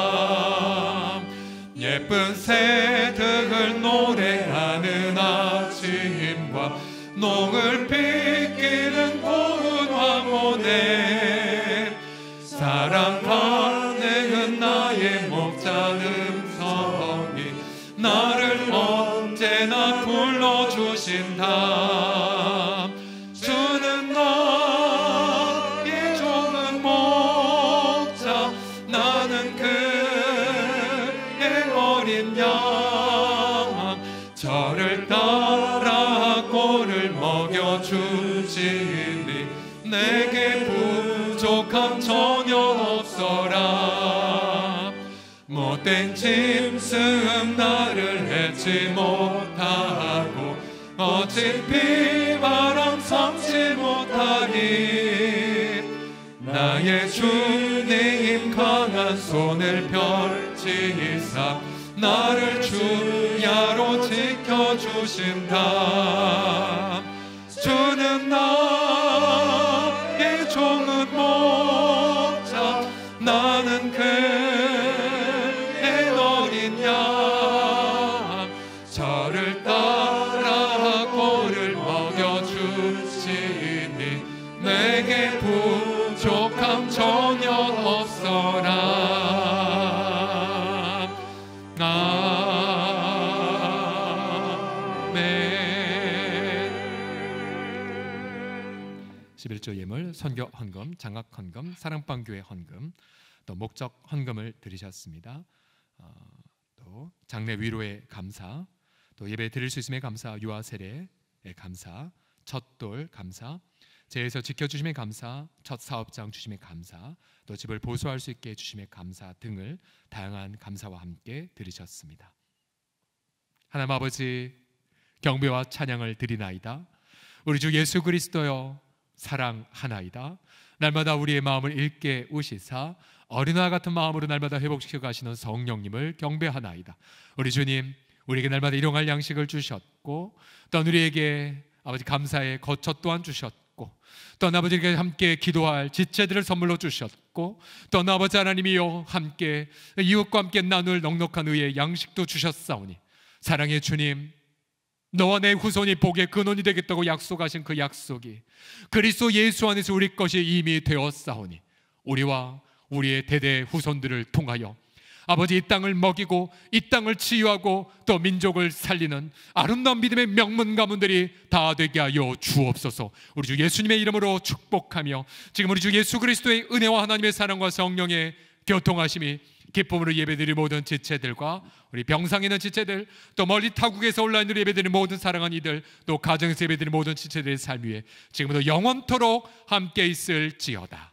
예쁜 새들 노래하는 아침과 농을 빗기는 고운 황혼에 사랑하는 나의 목자 음성이 나를 언제나 불러주신다. 주는 나의 좋은 목자, 나는 그의 어린 양. 저를 따라 꼴을 먹여주시니 내게 부족함 전혀 없어라. 못된 짐승 나를 해치 못하고 거친 비바람 삼지 못하니 나의 주님 강한 손을 펼치사 나를 주야로 지켜주신다. 주는 나의 좋은 목자, 나는 그의 어린 양. 저를 따라 꼴을 먹여주시니 내게 부족함 전혀 없어라. 아멘. 11조 예물, 선교 헌금, 장학 헌금, 사랑방교회 헌금, 또 목적 헌금을 드리셨습니다. 또 장례 위로의 감사, 또 예배 드릴 수 있음에 감사, 유아 세례의 감사, 첫돌 감사, 재에서 지켜주심에 감사, 첫 사업장 주심에 감사, 또 집을 보수할 수 있게 해주심에 감사 등을 다양한 감사와 함께 드리셨습니다. 하나님 아버지, 경배와 찬양을 드리나이다. 우리 주 예수 그리스도여 사랑하나이다. 날마다 우리의 마음을 읽게 우시사 어린아이 같은 마음으로 날마다 회복시켜 가시는 성령님을 경배하나이다. 우리 주님, 우리에게 날마다 일용할 양식을 주셨고 또 우리에게 아버지 감사의 거처 또한 주셨고 주셨고, 또 아버지께 함께 기도할 지체들을 선물로 주셨고, 또 아버지 하나님이여 함께 이웃과 함께 나눌 넉넉한 의의 양식도 주셨사오니, 사랑의 주님, 너와 내 후손이 복의 근원이 되겠다고 약속하신 그 약속이 그리스도 예수 안에서 우리 것이 이미 되었사오니, 우리와 우리의 대대 후손들을 통하여 아버지 이 땅을 먹이고 이 땅을 치유하고 또 민족을 살리는 아름다운 믿음의 명문 가문들이 다 되게 하여 주옵소서. 우리 주 예수님의 이름으로 축복하며, 지금 우리 주 예수 그리스도의 은혜와 하나님의 사랑과 성령의 교통하심이 기쁨으로 예배드릴 모든 지체들과 우리 병상에 있는 지체들, 또 멀리 타국에서 온라인으로 예배드리는 모든 사랑하는 이들, 또 가정에서 예배드리는 모든 지체들의 삶 위에 지금부터 영원토록 함께 있을지어다.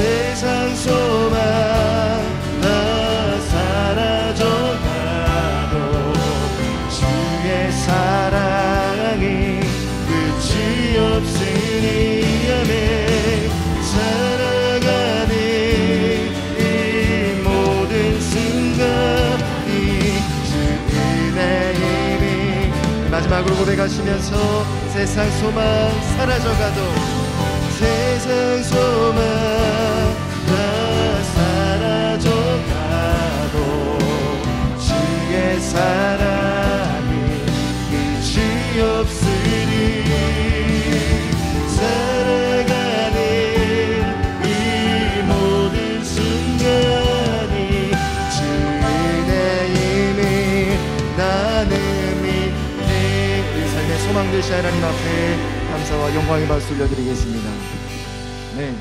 세상 소망 다 사라져가도 주의 사랑이 끝이 없으니 아멘. 살아가는 이 모든 순간이 주 은혜이니 마지막으로 고백하시면서 세상 소망 사라져가도 세상 소망 다 사라져가도 주의 사랑이 끝이 없으니 살아가는 이 모든 순간이 주 은혜이니 나는 믿네. 우리 삶의 소망 되시 하나님 앞에 감사와 영광의 박수 올려드리겠습니다. 네.